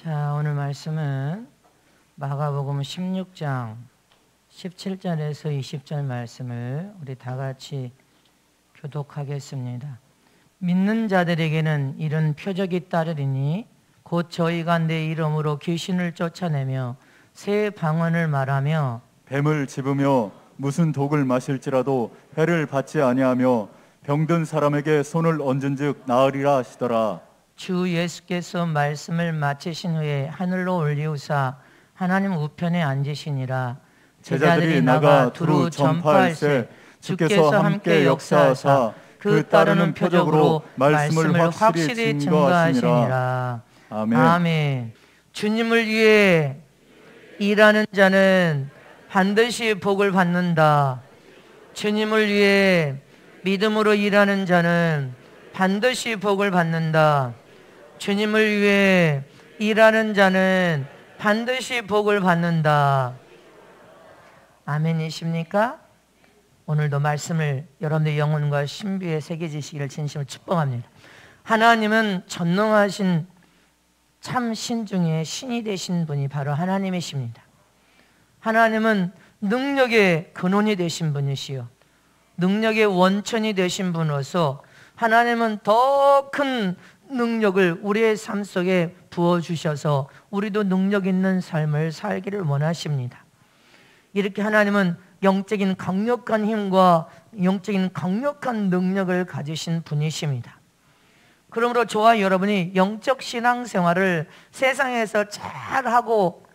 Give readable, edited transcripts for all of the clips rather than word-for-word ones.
자, 오늘 말씀은 마가복음 16장 17절에서 20절 말씀을 우리 다 같이 교독하겠습니다. 믿는 자들에게는 이런 표적이 따르리니 곧 저희가 내 이름으로 귀신을 쫓아내며 새 방언을 말하며 뱀을 집으며 무슨 독을 마실지라도 해를 받지 아니하며 병든 사람에게 손을 얹은즉 나으리라 하시더라. 주 예수께서 말씀을 마치신 후에 하늘로 올리우사 하나님 우편에 앉으시니라. 제자들이 나가 두루 전파할세 주께서 함께 역사하사 그 따르는 표적으로 말씀을 확실히 증거하시니라. 아멘. 아멘. 주님을 위해 일하는 자는 반드시 복을 받는다. 주님을 위해 믿음으로 일하는 자는 반드시 복을 받는다. 주님을 위해 일하는 자는 반드시 복을 받는다. 아멘이십니까? 오늘도 말씀을 여러분의 영혼과 신비에 새겨지시기를 진심으로 축복합니다. 하나님은 전능하신 참 신 중에 신이 되신 분이 바로 하나님이십니다. 하나님은 능력의 근원이 되신 분이시요 능력의 원천이 되신 분으로서 하나님은 더 큰 능력을 우리의 삶 속에 부어주셔서 우리도 능력 있는 삶을 살기를 원하십니다. 이렇게 하나님은 영적인 강력한 힘과 영적인 강력한 능력을 가지신 분이십니다. 그러므로 저와 여러분이 영적 신앙생활을 세상에서 잘하고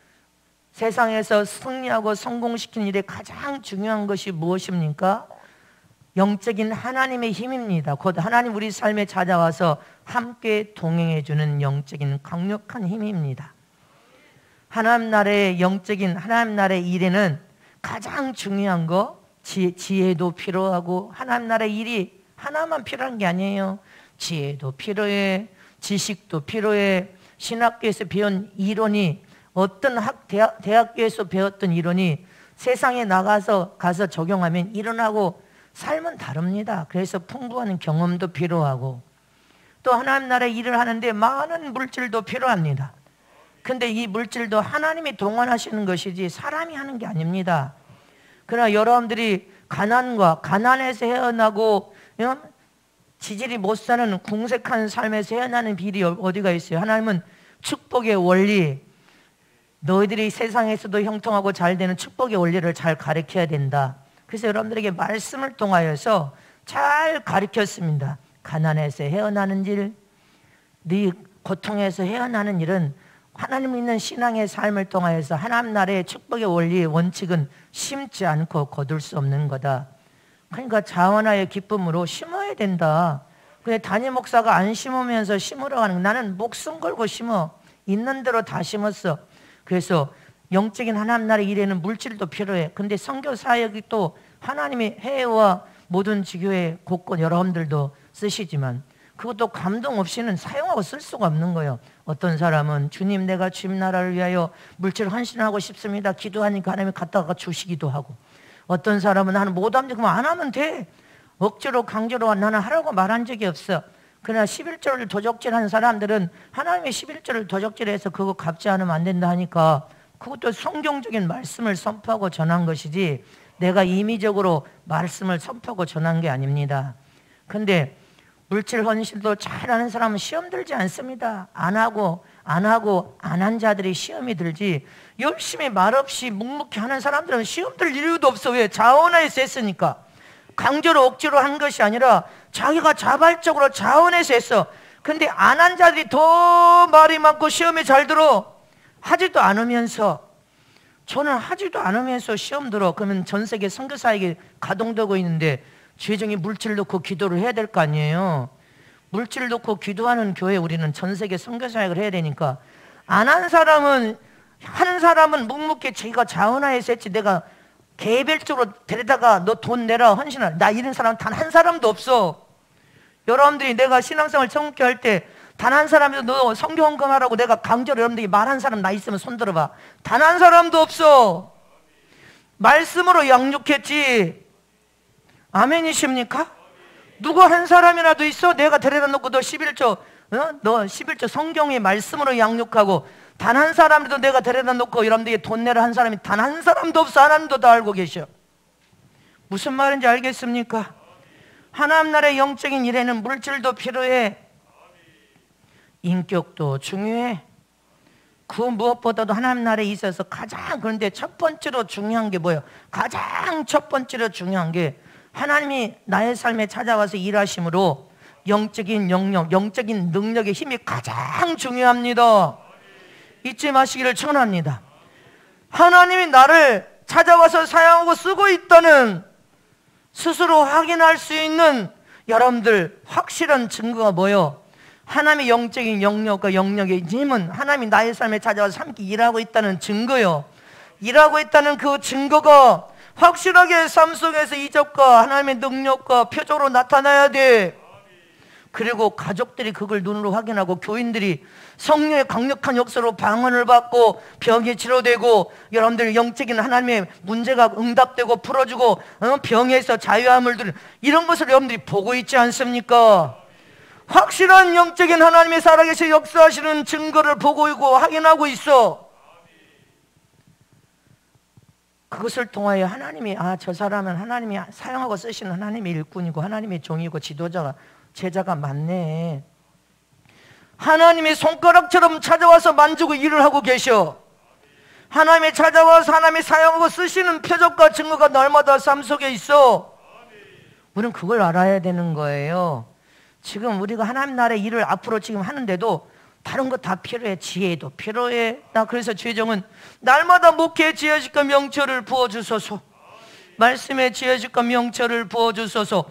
세상에서 승리하고 성공시키는 일에 가장 중요한 것이 무엇입니까? 영적인 하나님의 힘입니다. 곧 하나님 우리 삶에 찾아와서 함께 동행해 주는 영적인 강력한 힘입니다. 하나님 나라의 영적인 하나님 나라의 일에는 가장 중요한 거 지혜도 필요하고 하나님 나라의 일이 하나만 필요한 게 아니에요. 지혜도 필요해, 지식도 필요해. 신학교에서 배운 이론이 어떤 대학교에서 배웠던 이론이 세상에 나가서 적용하면 일어나고 삶은 다릅니다. 그래서 풍부한 경험도 필요하고 또 하나님 나라의 일을 하는데 많은 물질도 필요합니다. 근데 이 물질도 하나님이 동원하시는 것이지 사람이 하는 게 아닙니다. 그러나 여러분들이 가난에서 헤어나고 지질이 못 사는 궁색한 삶에서 헤어나는 비밀이 어디가 있어요? 하나님은 축복의 원리, 너희들이 세상에서도 형통하고 잘 되는 축복의 원리를 잘 가르쳐야 된다. 그래서 여러분들에게 말씀을 통하여서 잘 가르쳤습니다. 가난에서 헤어나는 일, 네 고통에서 헤어나는 일은 하나님 믿는 신앙의 삶을 통하여서 하나님 나라의 축복의 원리의 원칙은 심지 않고 거둘 수 없는 거다. 그러니까 자원하의 기쁨으로 심어야 된다. 근데 담임 목사가 안 심으면서 심으라고 하는 나는 목숨 걸고 심어. 있는 대로 다 심었어. 그래서 영적인 하나님 나라의 일에는 물질도 필요해. 근데 선교 사역이 또 하나님의 해와 모든 지교회 곳곳 여러분들도 쓰시지만 그것도 감동 없이는 사용하고 쓸 수가 없는 거예요. 어떤 사람은 주님 내가 주님 나라를 위하여 물질 헌신하고 싶습니다. 기도하니까 하나님이 갖다가 주시기도 하고 어떤 사람은 나는 못합니다. 그럼 안 하면 돼. 억지로 강제로 나는 하라고 말한 적이 없어. 그러나 11조를 도적질하는 사람들은 하나님의 11조를 도적질해서 그거 갚지 않으면 안 된다 하니까 그것도 성경적인 말씀을 선포하고 전한 것이지 내가 임의적으로 말씀을 선포하고 전한 게 아닙니다. 근데 물질 헌신도 잘하는 사람은 시험 들지 않습니다. 안 한 자들이 시험이 들지 열심히 말없이 묵묵히 하는 사람들은 시험 들 이유도 없어. 왜? 자원해서 했으니까. 강제로 억지로 한 것이 아니라 자기가 자발적으로 자원해서 했어. 근데 안 한 자들이 더 말이 많고 시험에 잘 들어. 하지도 않으면서 저는 하지도 않으면서 시험 들어. 그러면 전 세계 선교사에게 가동되고 있는데 죄종이 물질 놓고 기도를 해야 될 거 아니에요. 물질 놓고 기도하는 교회 우리는 전 세계 선교사역을 해야 되니까 안 한 사람은 하는 사람은 묵묵히 자기가 자원하여서 했지 내가 개별적으로 데려다가 너 돈 내라 헌신하라 나 이런 사람 단 한 사람도 없어. 여러분들이 내가 신앙생활 청국회 할 때 단 한 사람도 너 성교 헌금하라고 내가 강제로 여러분들이 말한 사람 나 있으면 손 들어봐. 단 한 사람도 없어. 말씀으로 양육했지. 아멘이십니까? 누구 한 사람이라도 있어? 내가 데려다 놓고 너 11조 너 11조 성경의 말씀으로 양육하고 단 한 사람도 내가 데려다 놓고 여러분들에게 돈 내라 한 사람이 단 한 사람도 없어. 하나님도 다 알고 계셔. 무슨 말인지 알겠습니까? 하나님 나라의 영적인 일에는 물질도 필요해. 인격도 중요해. 그 무엇보다도 하나님 나라에 있어서 가장, 그런데 첫 번째로 중요한 게 뭐예요? 가장 첫 번째로 중요한 게 하나님이 나의 삶에 찾아와서 일하심으로 영적인 영역, 영적인 능력의 힘이 가장 중요합니다. 잊지 마시기를 청합니다. 하나님이 나를 찾아와서 사용하고 쓰고 있다는 스스로 확인할 수 있는 여러분들 확실한 증거가 뭐예요? 하나님의 영적인 영역과 영역의 힘은 하나님이 나의 삶에 찾아와서 함께 일하고 있다는 증거요. 일하고 있다는 그 증거가 확실하게 삶 속에서 이적과 하나님의 능력과 표적으로 나타나야 돼. 그리고 가족들이 그걸 눈으로 확인하고 교인들이 성령의 강력한 역사로 방언을 받고 병이 치료되고 여러분들 영적인 하나님의 문제가 응답되고 풀어주고 병에서 자유함을 드리는 이런 것을 여러분들이 보고 있지 않습니까? 확실한 영적인 하나님의 살아계신 역사하시는 증거를 보고 있고 확인하고 있어. 그것을 통하여 하나님이 저 사람은 하나님이 사용하고 쓰시는 하나님의 일꾼이고 하나님의 종이고 지도자가 제자가 맞네. 하나님의 손가락처럼 찾아와서 만지고 일을 하고 계셔. 하나님이 찾아와서 하나님이 사용하고 쓰시는 표적과 증거가 날마다 삶 속에 있어. 우리는 그걸 알아야 되는 거예요. 지금 우리가 하나님 나라의 일을 앞으로 지금 하는데도 다른 거 다 필요해. 지혜도 필요해. 나 그래서 주의정은 날마다 목회의 지혜직과 명철을 부어주소서. 말씀의 지혜직과 명철을 부어주소서.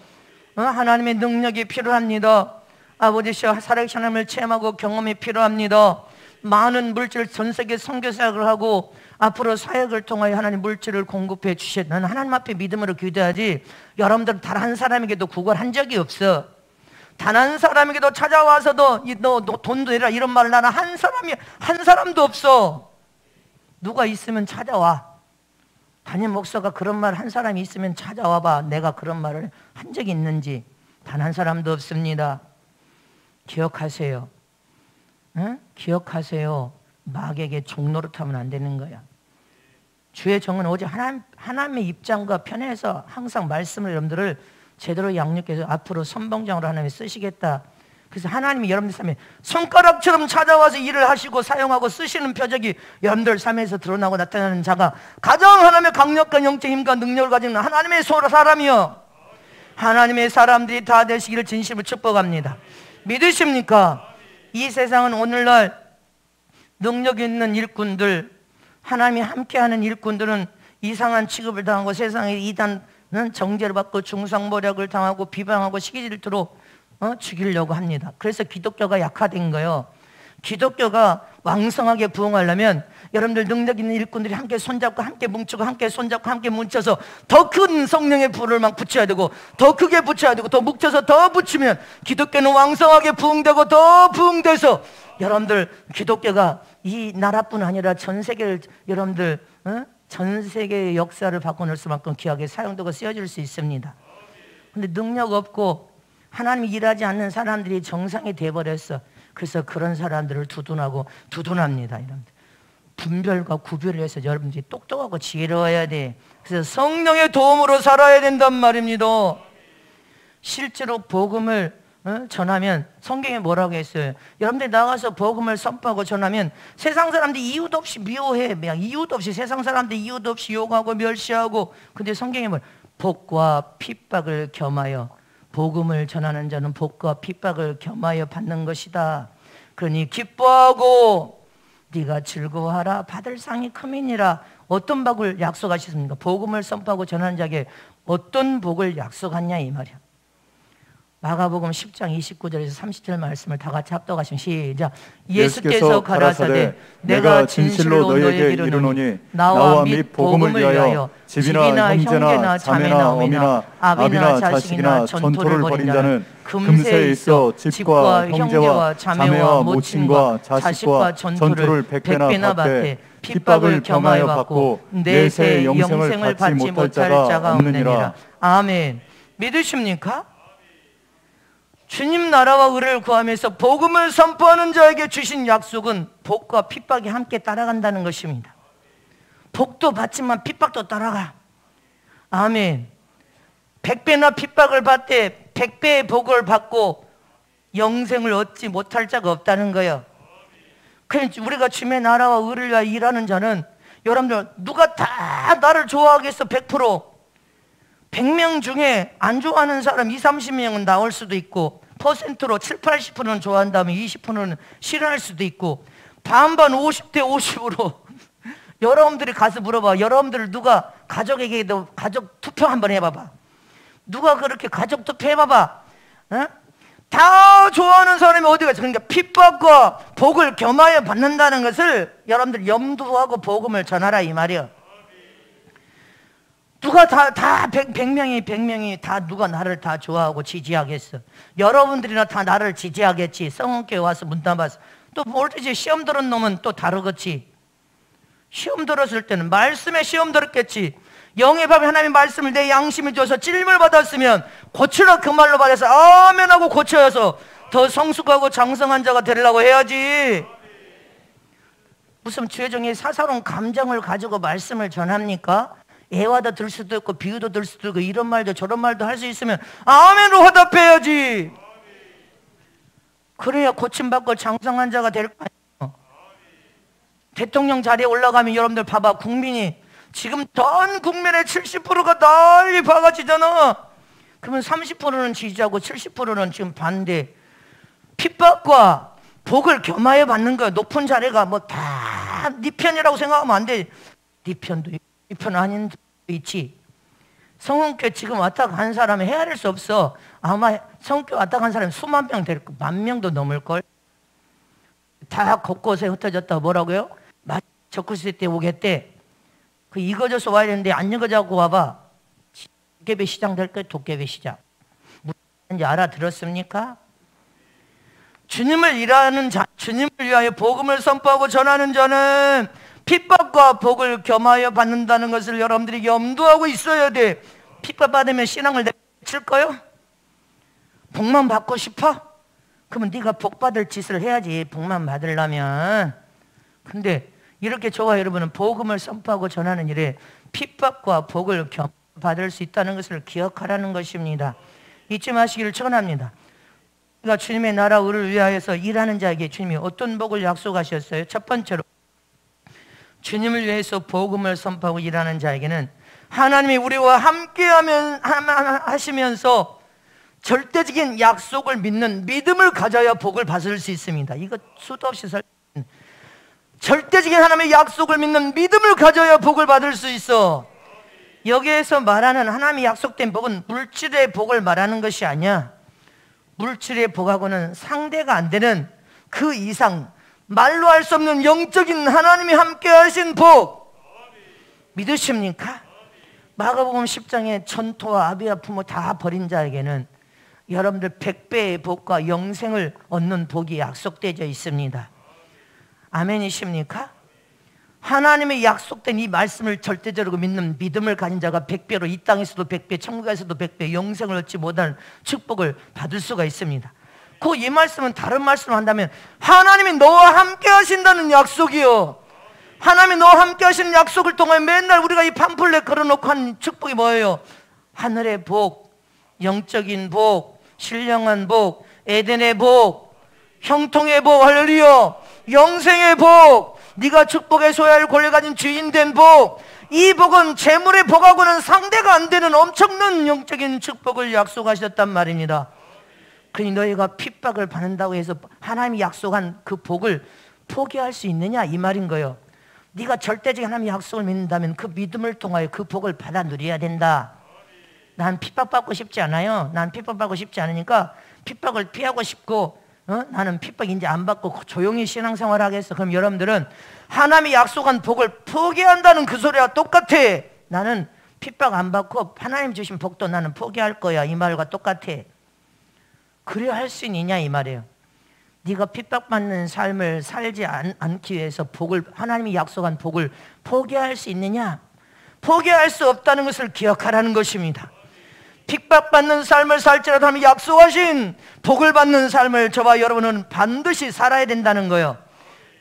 하나님의 능력이 필요합니다. 아버지 살아계신 하나님을 체험하고 경험이 필요합니다. 많은 물질 전 세계 선교 사역을 하고 앞으로 사역을 통하여 하나님 물질을 공급해 주셔. 나는 하나님 앞에 믿음으로 기도하지 여러분들은 단 한 사람에게도 구걸한 적이 없어. 단 한 사람에게도 찾아와서도 너 돈도 내라 이런 말을 나는 한 사람도 없어. 누가 있으면 찾아와. 담임 목사가 그런 말 한 사람이 있으면 찾아와봐. 내가 그런 말을 한 적이 있는지. 단 한 사람도 없습니다. 기억하세요. 응? 기억하세요. 마귀에게 종노릇하면 안 되는 거야. 주의 정은 오직 하나님의 입장과 편에서 항상 말씀을 여러분들을 제대로 양육해서 앞으로 선봉장으로 하나님이 쓰시겠다. 그래서 하나님이 여러분들 삶에 손가락처럼 찾아와서 일을 하시고 사용하고 쓰시는 표적이 여러분들 삶에서 드러나고 나타나는 자가 가장 하나님의 강력한 영적 힘과 능력을 가진 하나님의 사람이요. 하나님의 사람들이 다 되시기를 진심으로 축복합니다. 믿으십니까? 이 세상은 오늘날 능력 있는 일꾼들, 하나님이 함께하는 일꾼들은 이상한 취급을 당하고 세상의 이단은 정죄를 받고 중상모략을 당하고 비방하고 시기질투로 죽이려고 합니다. 그래서 기독교가 약화된 거예요. 기독교가 왕성하게 부흥하려면 여러분들 능력 있는 일꾼들이 함께 손잡고 함께 뭉치고 함께 손잡고 함께 뭉쳐서 더 큰 성령의 불을 막 붙여야 되고 더 크게 붙여야 되고 더 뭉쳐서 더 붙이면 기독교는 왕성하게 부흥되고 더 부흥돼서 여러분들 기독교가 이 나라뿐 아니라 전 세계를 여러분들 전 세계의 역사를 바꿔놓을 수만큼 귀하게 사용되고 쓰여질 수 있습니다. 근데 능력 없고 하나님이 일하지 않는 사람들이 정상이 돼버렸어. 그래서 그런 사람들을 두둔합니다. 여러분들. 분별과 구별을 해서 여러분들이 똑똑하고 지혜로워야 돼. 그래서 성령의 도움으로 살아야 된단 말입니다. 실제로 복음을 전하면 성경에 뭐라고 했어요? 여러분들이 나가서 복음을 선포하고 전하면 세상 사람들이 이유도 없이 미워해. 이유도 없이 세상 사람들이 이유도 없이 욕하고 멸시하고. 근데 성경에 뭐 복과 핍박을 겸하여 복음을 전하는 자는 복과 핍박을 겸하여 받는 것이다. 그러니 기뻐하고 네가 즐거워하라. 받을 상이 크민이라. 어떤 복을 약속하셨습니까? 복음을 선포하고 전하는 자에게 어떤 복을 약속하냐 이 말이야. 마가복음 10장 29절에서 30절 말씀을 다 같이 합독하시면 시작. 예수께서 가라사대 내가 진실로 너희에게 이르노니 나와 및 복음을 위하여 집이나 형제나 자매나 어미나 아비나 자식이나 전토를 벌인 자는 금세에 있어 집과 형제와 자매와 모친과 자식과 전토를 100배나 받되 핍박을 겸하여 받고 내세 영생을 받지 못할 자가 없느니라. 아멘. 믿으십니까? 주님 나라와 의를 구하면서 복음을 선포하는 자에게 주신 약속은 복과 핍박이 함께 따라간다는 것입니다. 복도 받지만 핍박도 따라가. 아멘. 100배나 핍박을 받되 100배의 복을 받고 영생을 얻지 못할 자가 없다는 거예요. 그러니까 우리가 주님의 나라와 의를 위하여 일하는 자는, 여러분들 누가 다 나를 좋아하겠어? 100%. 100명 중에 안 좋아하는 사람 20, 30명은 나올 수도 있고, 퍼센트로 7, 80%는 좋아한다면 20%는 싫어할 수도 있고, 반반 50대 50으로 여러분들이 가서 물어봐. 여러분들 누가 가족에게도 가족 투표 한번 해봐봐. 누가 그렇게 가족 투표 해봐봐. 어? 다 좋아하는 사람이 어디가 있어? 그러니까 핍박과 복을 겸하여 받는다는 것을 여러분들 염두하고 복음을 전하라 이 말이야. 누가 다 100명이 다 누가 나를 다 좋아하고 지지하겠어? 여러분들이나 다 나를 지지하겠지. 성원교회 와서 문담아서 또 모르지. 시험 들은 놈은 또 다르겠지. 시험 들었을 때는 말씀에 시험 들었겠지. 영의 밥 하나님의 말씀을 내 양심이 줘서 찔림을 받았으면 고치라 그 말로 받아서 아멘하고 고쳐서 더 성숙하고 장성한 자가 되려고 해야지. 무슨 죄종의 사사로운 감정을 가지고 말씀을 전합니까? 애와도 들 수도 있고 비유도 들 수도 있고 이런 말도 저런 말도 할 수 있으면 아멘으로 화답해야지. 그래야 고침받고 장성한 자가 될 거 아니에요. 대통령 자리에 올라가면 여러분들 봐봐. 국민이 지금 전 국민의 70%가 난리 박아지잖아. 그러면 30%는 지지하고 70%는 지금 반대. 핍박과 복을 겸하여 받는 거야. 높은 자리가 뭐 다 네 편이라고 생각하면 안 돼. 네 편도 네 편 아닌 도 있지. 성원교회 지금 왔다 간 사람이 헤아릴 수 없어. 아마 성원교회 왔다 간 사람이 수만 명 될 거, 10,000명도 넘을걸. 다 곳곳에 흩어졌다. 뭐라고요? 적그리스도 때 오겠대. 그 익어져서 와야 되는데 안 익어져고 와봐. 도깨비 시장 될 거야. 도깨비 시장. 무슨 말인지 알아들었습니까? 주님을 일하는 자, 주님을 위하여 복음을 선포하고 전하는 자는 핍박과 복을 겸하여 받는다는 것을 여러분들이 염두하고 있어야 돼. 핍박 받으면 신앙을 내칠 거요? 복만 받고 싶어? 그러면 네가 복 받을 짓을 해야지. 복만 받으려면. 근데 이렇게 저와 여러분은 복음을 선포하고 전하는 일에 핍박과 복을 받을 수 있다는 것을 기억하라는 것입니다. 잊지 마시기를 축원합니다. 그러니까 주님의 나라 의를 위하여서 일하는 자에게 주님이 어떤 복을 약속하셨어요? 첫 번째로 주님을 위해서 복음을 선포하고 일하는 자에게는 하나님이 우리와 함께 하시면서 절대적인 약속을 믿는 믿음을 가져야 복을 받을 수 있습니다. 이거 수도 없이 절대적인 하나님의 약속을 믿는 믿음을 가져야 복을 받을 수 있어. 여기에서 말하는 하나님이 약속된 복은 물질의 복을 말하는 것이 아니야. 물질의 복하고는 상대가 안 되는 그 이상 말로 할 수 없는 영적인 하나님이 함께 하신 복 믿으십니까? 마가복음 10장에 전토와 아비와 부모 다 버린 자에게는 여러분들 100배의 복과 영생을 얻는 복이 약속되어 있습니다. 아멘이십니까? 하나님의 약속된 이 말씀을 절대적으로 믿는 믿음을 가진 자가 100배로 이 땅에서도 100배, 천국에서도 100배 영생을 얻지 못할 축복을 받을 수가 있습니다. 그 이 말씀은 다른 말씀을 한다면 하나님이 너와 함께 하신다는 약속이요. 하나님이 너와 함께 하시는 약속을 통해 맨날 우리가 이 팜플렛 걸어놓고 한 축복이 뭐예요? 하늘의 복, 영적인 복, 신령한 복, 에덴의 복, 형통의 복, 할렐루야, 영생의 복, 네가 축복의 소유할 권리 가진 주인 된 복. 이 복은 재물의 복하고는 상대가 안 되는 엄청난 영적인 축복을 약속하셨단 말입니다. 그러니 너희가 핍박을 받는다고 해서 하나님이 약속한 그 복을 포기할 수 있느냐 이 말인 거예요. 네가 절대적인 하나님의 약속을 믿는다면 그 믿음을 통하여 그 복을 받아 누려야 된다. 난 핍박받고 싶지 않아요. 난 핍박받고 싶지 않으니까 핍박을 피하고 싶고 나는 핍박 이제 안 받고 조용히 신앙생활 하겠어. 그럼 여러분들은 하나님이 약속한 복을 포기한다는 그 소리와 똑같아. 나는 핍박 안 받고 하나님 주신 복도 나는 포기할 거야. 이 말과 똑같아. 그래야 할 수 있느냐 이 말이에요. 네가 핍박받는 삶을 살지 않기 위해서 복을, 하나님이 약속한 복을 포기할 수 있느냐? 포기할 수 없다는 것을 기억하라는 것입니다. 핍박받는 삶을 살지라도 하면 약속하신 복을 받는 삶을 저와 여러분은 반드시 살아야 된다는 거예요.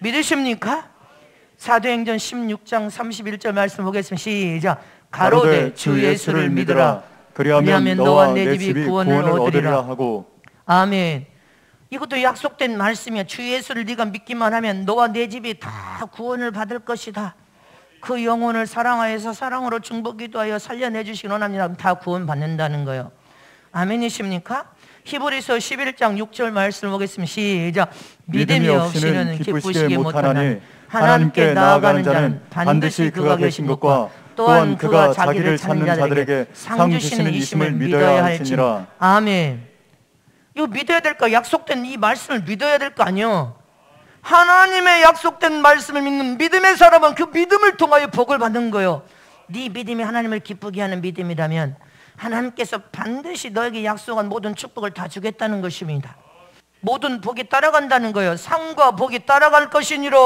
믿으십니까? 사도행전 16장 31절 말씀 보겠습니다. 시작. 가로되 주 예수를 믿으라. 그리하면 너와 내 집이 구원을 얻으리라 하고. 아멘. 이것도 약속된 말씀이야. 주 예수를 네가 믿기만 하면 너와 내 집이 다 구원을 받을 것이다. 그 영혼을 사랑하여서 사랑으로 중보기도하여 살려내주시기 원합니다. 다 구원받는다는 거예요. 아멘이십니까? 히브리서 11장 6절 말씀 보겠습니다. 시작. 믿음이 없이는 기쁘시게 못하나니 하나님께 나아가는 자는 반드시 그가 계신 것과 또한 그가 자기를 찾는 자들에게 상 주시는 이심을 믿어야 할지니라. 아멘. 이거 믿어야 될까? 약속된 이 말씀을 믿어야 될 거 아니요? 하나님의 약속된 말씀을 믿는 믿음의 사람은 그 믿음을 통하여 복을 받는 거예요. 네 믿음이 하나님을 기쁘게 하는 믿음이라면 하나님께서 반드시 너에게 약속한 모든 축복을 다 주겠다는 것입니다. 모든 복이 따라간다는 거예요. 상과 복이 따라갈 것이니라.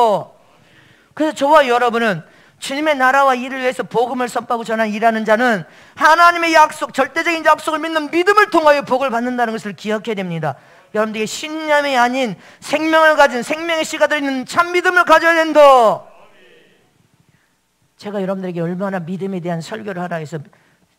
그래서 저와 여러분은 주님의 나라와 일을 위해서 복음을 선포하고 전하는 일하는 자는 하나님의 약속, 절대적인 약속을 믿는 믿음을 통하여 복을 받는다는 것을 기억해야 됩니다. 여러분들에게 신념이 아닌 생명을 가진 생명의 씨가 들어있는 참 믿음을 가져야 된다. 제가 여러분들에게 얼마나 믿음에 대한 설교를 하라 해서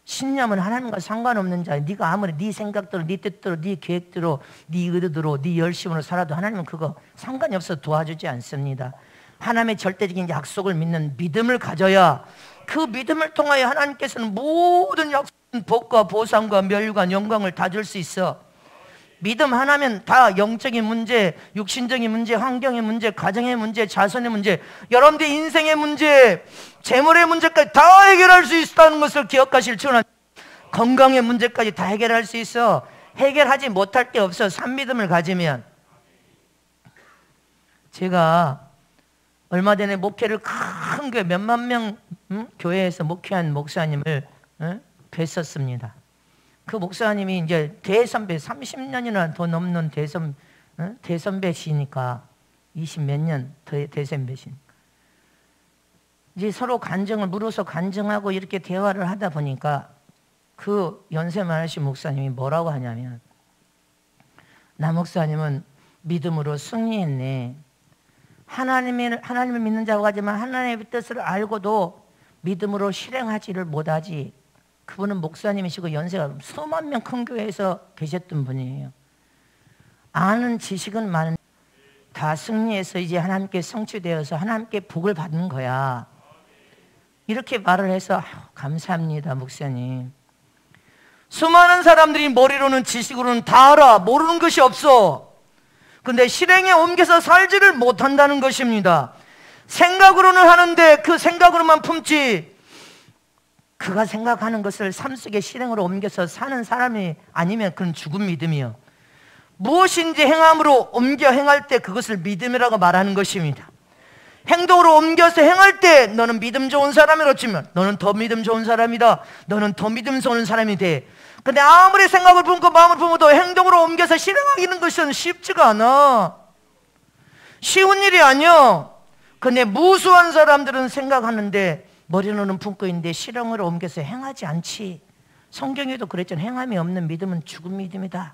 신념은 하나님과 상관없는 자야. 네가 아무리 네 생각대로, 네 뜻대로, 네 계획대로, 네 의도대로, 네 열심으로 살아도 하나님은 그거 상관이 없어서 도와주지 않습니다. 하나님의 절대적인 약속을 믿는 믿음을 가져야 그 믿음을 통하여 하나님께서는 모든 약속, 복과 보상과 멸류관, 영광을 다 줄 수 있어. 믿음 하나면 다 영적인 문제, 육신적인 문제, 환경의 문제, 가정의 문제, 자손의 문제, 여러분들의 인생의 문제, 재물의 문제까지 다 해결할 수 있다는 것을 기억하실 줄은, 건강의 문제까지 다 해결할 수 있어. 해결하지 못할 게 없어. 산믿음을 가지면. 제가 얼마 전에 목회를 큰 교회 몇만 명 교회에서 목회한 목사님을 뵀었습니다. 그 목사님이 이제 대선배 30년이나 더 넘는 대선배시니까 20몇 년 대선배시니까 이제 서로 간증을 물어서 간증하고 이렇게 대화를 하다 보니까 그 연세 많으신 목사님이 뭐라고 하냐면, 나 목사님은 믿음으로 승리했네. 하나님을 믿는 자고 하지만 하나님의 뜻을 알고도 믿음으로 실행하지를 못하지. 그분은 목사님이시고 연세가 수만 명 큰 교회에서 계셨던 분이에요. 아는 지식은 많은데 다 승리해서 이제 하나님께 성취되어서 하나님께 복을 받는 거야. 이렇게 말을 해서 감사합니다 목사님. 수많은 사람들이 머리로는 지식으로는 다 알아. 모르는 것이 없어. 근데 실행에 옮겨서 살지를 못한다는 것입니다. 생각으로는 하는데 그 생각으로만 품지, 그가 생각하는 것을 삶 속에 실행으로 옮겨서 사는 사람이 아니면 그건 죽은 믿음이요. 무엇인지 행함으로 옮겨 행할 때 그것을 믿음이라고 말하는 것입니다. 행동으로 옮겨서 행할 때 너는 믿음 좋은 사람이라 치면 너는 더 믿음 좋은 사람이다. 너는 더 믿음 좋은 사람이 돼. 근데 아무리 생각을 품고 마음을 품어도 행동으로 옮겨서 실행하기는 것은 쉽지가 않아. 쉬운 일이 아니야. 근데 무수한 사람들은 생각하는데 머리로는 품고 있는데 실행으로 옮겨서 행하지 않지. 성경에도 그랬잖아요. 행함이 없는 믿음은 죽은 믿음이다.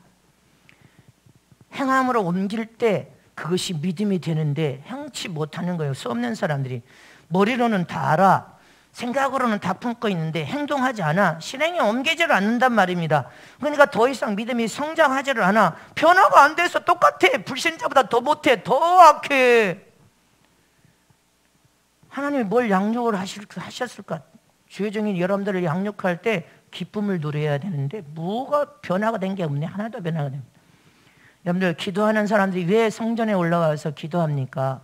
행함으로 옮길 때 그것이 믿음이 되는데 행치 못하는 거예요. 수 없는 사람들이. 머리로는 다 알아. 생각으로는 다 품고 있는데 행동하지 않아. 실행에 옮기지를 않는단 말입니다. 그러니까 더 이상 믿음이 성장하지를 않아. 변화가 안 돼서 똑같아. 불신자보다 더 못해. 더 악해. 하나님이 뭘 양육을 하셨을까? 주의 종인 여러분들을 양육할 때 기쁨을 누려야 되는데 뭐가 변화가 된 게 없네. 하나도 변화가 됩니다. 여러분들 기도하는 사람들이 왜 성전에 올라와서 기도합니까?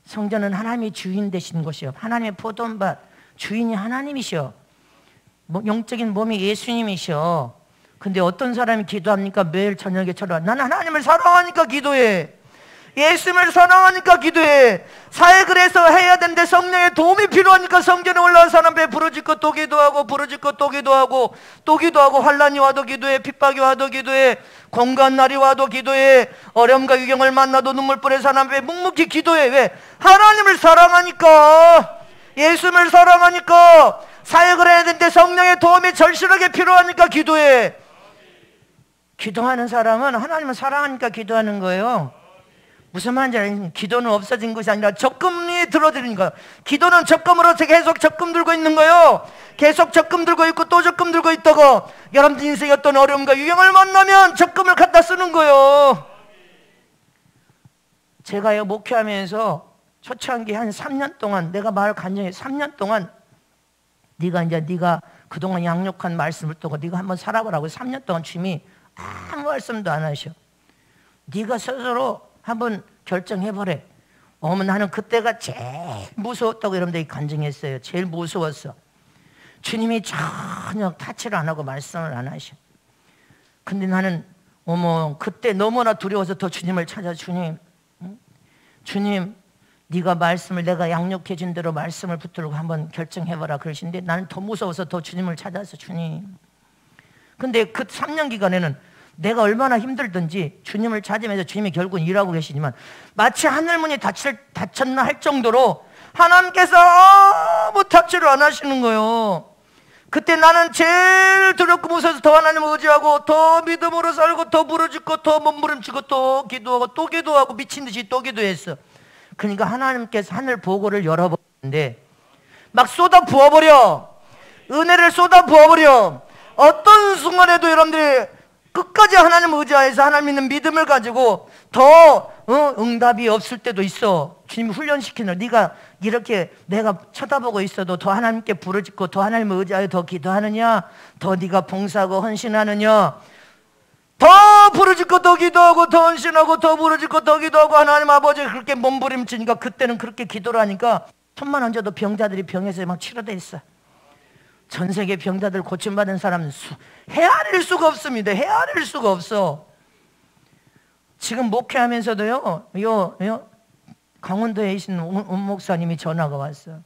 성전은 하나님이 주인 되신 곳이요. 하나님의 포도밭 주인이 하나님이셔. 영적인 몸이 예수님이셔. 근데 어떤 사람이 기도합니까? 매일 저녁에 나는 하나님을 사랑하니까 기도해. 예수님을 사랑하니까 기도해. 사회 그래서 해야 되는데 성령의 도움이 필요하니까 성전에 올라와서 하나님 부르짖고 또 기도하고 부르짖고 또 기도하고 또 기도하고 환난이 와도 기도해. 핍박이 와도 기도해. 공간 날이 와도 기도해. 어려움과 유경을 만나도 눈물불에서 하나님께 묵묵히 기도해. 왜? 하나님을 사랑하니까. 예수님을 사랑하니까. 사역을 해야 되는데 성령의 도움이 절실하게 필요하니까 기도해. 기도하는 사람은 하나님을 사랑하니까 기도하는 거예요. 무슨 말인지 알겠습니까? 기도는 없어진 것이 아니라 적금이 들어드리는 거예요. 기도는 적금으로 계속 적금 들고 있는 거예요. 계속 적금 들고 있고 또 적금 들고 있다고 여러분들 인생의 어떤 어려움과 유형을 만나면 적금을 갖다 쓰는 거예요. 제가요 목회하면서 초창기 한 3년 동안 내가 말 간증해 3년 동안 네가 그동안 양육한 말씀을 두고 네가 한번 살아보라고 3년 동안 주님이 아무 말씀도 안 하셔. 네가 스스로 한번 결정해보래. 어머 나는 그때가 제일 무서웠다고 여러분들이 간증했어요. 제일 무서웠어. 주님이 전혀 타치를 안 하고 말씀을 안 하셔. 근데 나는 어머 그때 너무나 두려워서 더 주님을 찾아. 주님 주님 네가 말씀을 내가 양육해 준 대로 말씀을 붙들고 한번 결정해봐라 그러시는데 나는 더 무서워서 더 주님을 찾아서 주님. 근데 그 3년 기간에는 내가 얼마나 힘들든지 주님을 찾으면서 주님이 결국은 일하고 계시지만 마치 하늘문이 닫혔나 할 정도로 하나님께서 아무 타치를 안 하시는 거예요. 그때 나는 제일 두렵고 무서워서 더 하나님을 의지하고 더 믿음으로 살고 더 부르짖고 더 몸부림치고 또 기도하고 또 기도하고 미친 듯이 또 기도했어. 그러니까 하나님께서 하늘 보고를 열어버리는데 막 쏟아 부어버려. 은혜를 쏟아 부어버려. 어떤 순간에도 여러분들이 끝까지 하나님을 의지해서 하나님 믿는 믿음을 가지고 더 응답이 없을 때도 있어. 주님이 훈련시키는 네가 이렇게 내가 쳐다보고 있어도 더 하나님께 부르짖고 더 하나님을 의지하여 더 기도하느냐, 더 네가 봉사하고 헌신하느냐, 더 부르짖고 더 기도하고 더 헌신하고 더 부르짖고 더 기도하고 하나님 아버지 그렇게 몸부림치니까 그때는 그렇게 기도를 하니까 천만 얹어도 병자들이 병에서 막 치료돼 있어. 전 세계 병자들 고침받은 사람은 헤아릴 수가 없습니다. 헤아릴 수가 없어. 지금 목회하면서도요, 강원도에 계신 온 목사님이 전화가 왔어.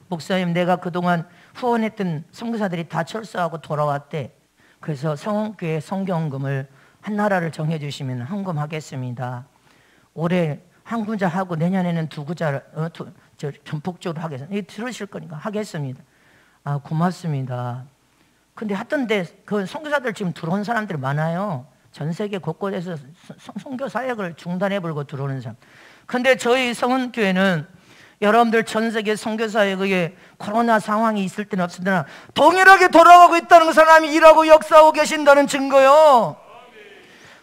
목사님, 내가 그동안 후원했던 선교사들이 다 철수하고 돌아왔대. 그래서 성원교회 성경금을 한 나라를 정해주시면 헌금하겠습니다. 올해 한 구자 하고 내년에는 두 구자를 전폭적으로 하겠습니다. 이거 들으실 거니까 하겠습니다. 아, 고맙습니다. 근데 하던데 그 선교사들 지금 들어온 사람들이 많아요. 전 세계 곳곳에서 선교 사역을 중단해버리고 들어오는 사람. 근데 저희 성은교회는 여러분들 전 세계 선교 사역에 코로나 상황이 있을 때는 없을 때나 동일하게 돌아가고 있다는 그 사람이 일하고 역사하고 계신다는 증거요.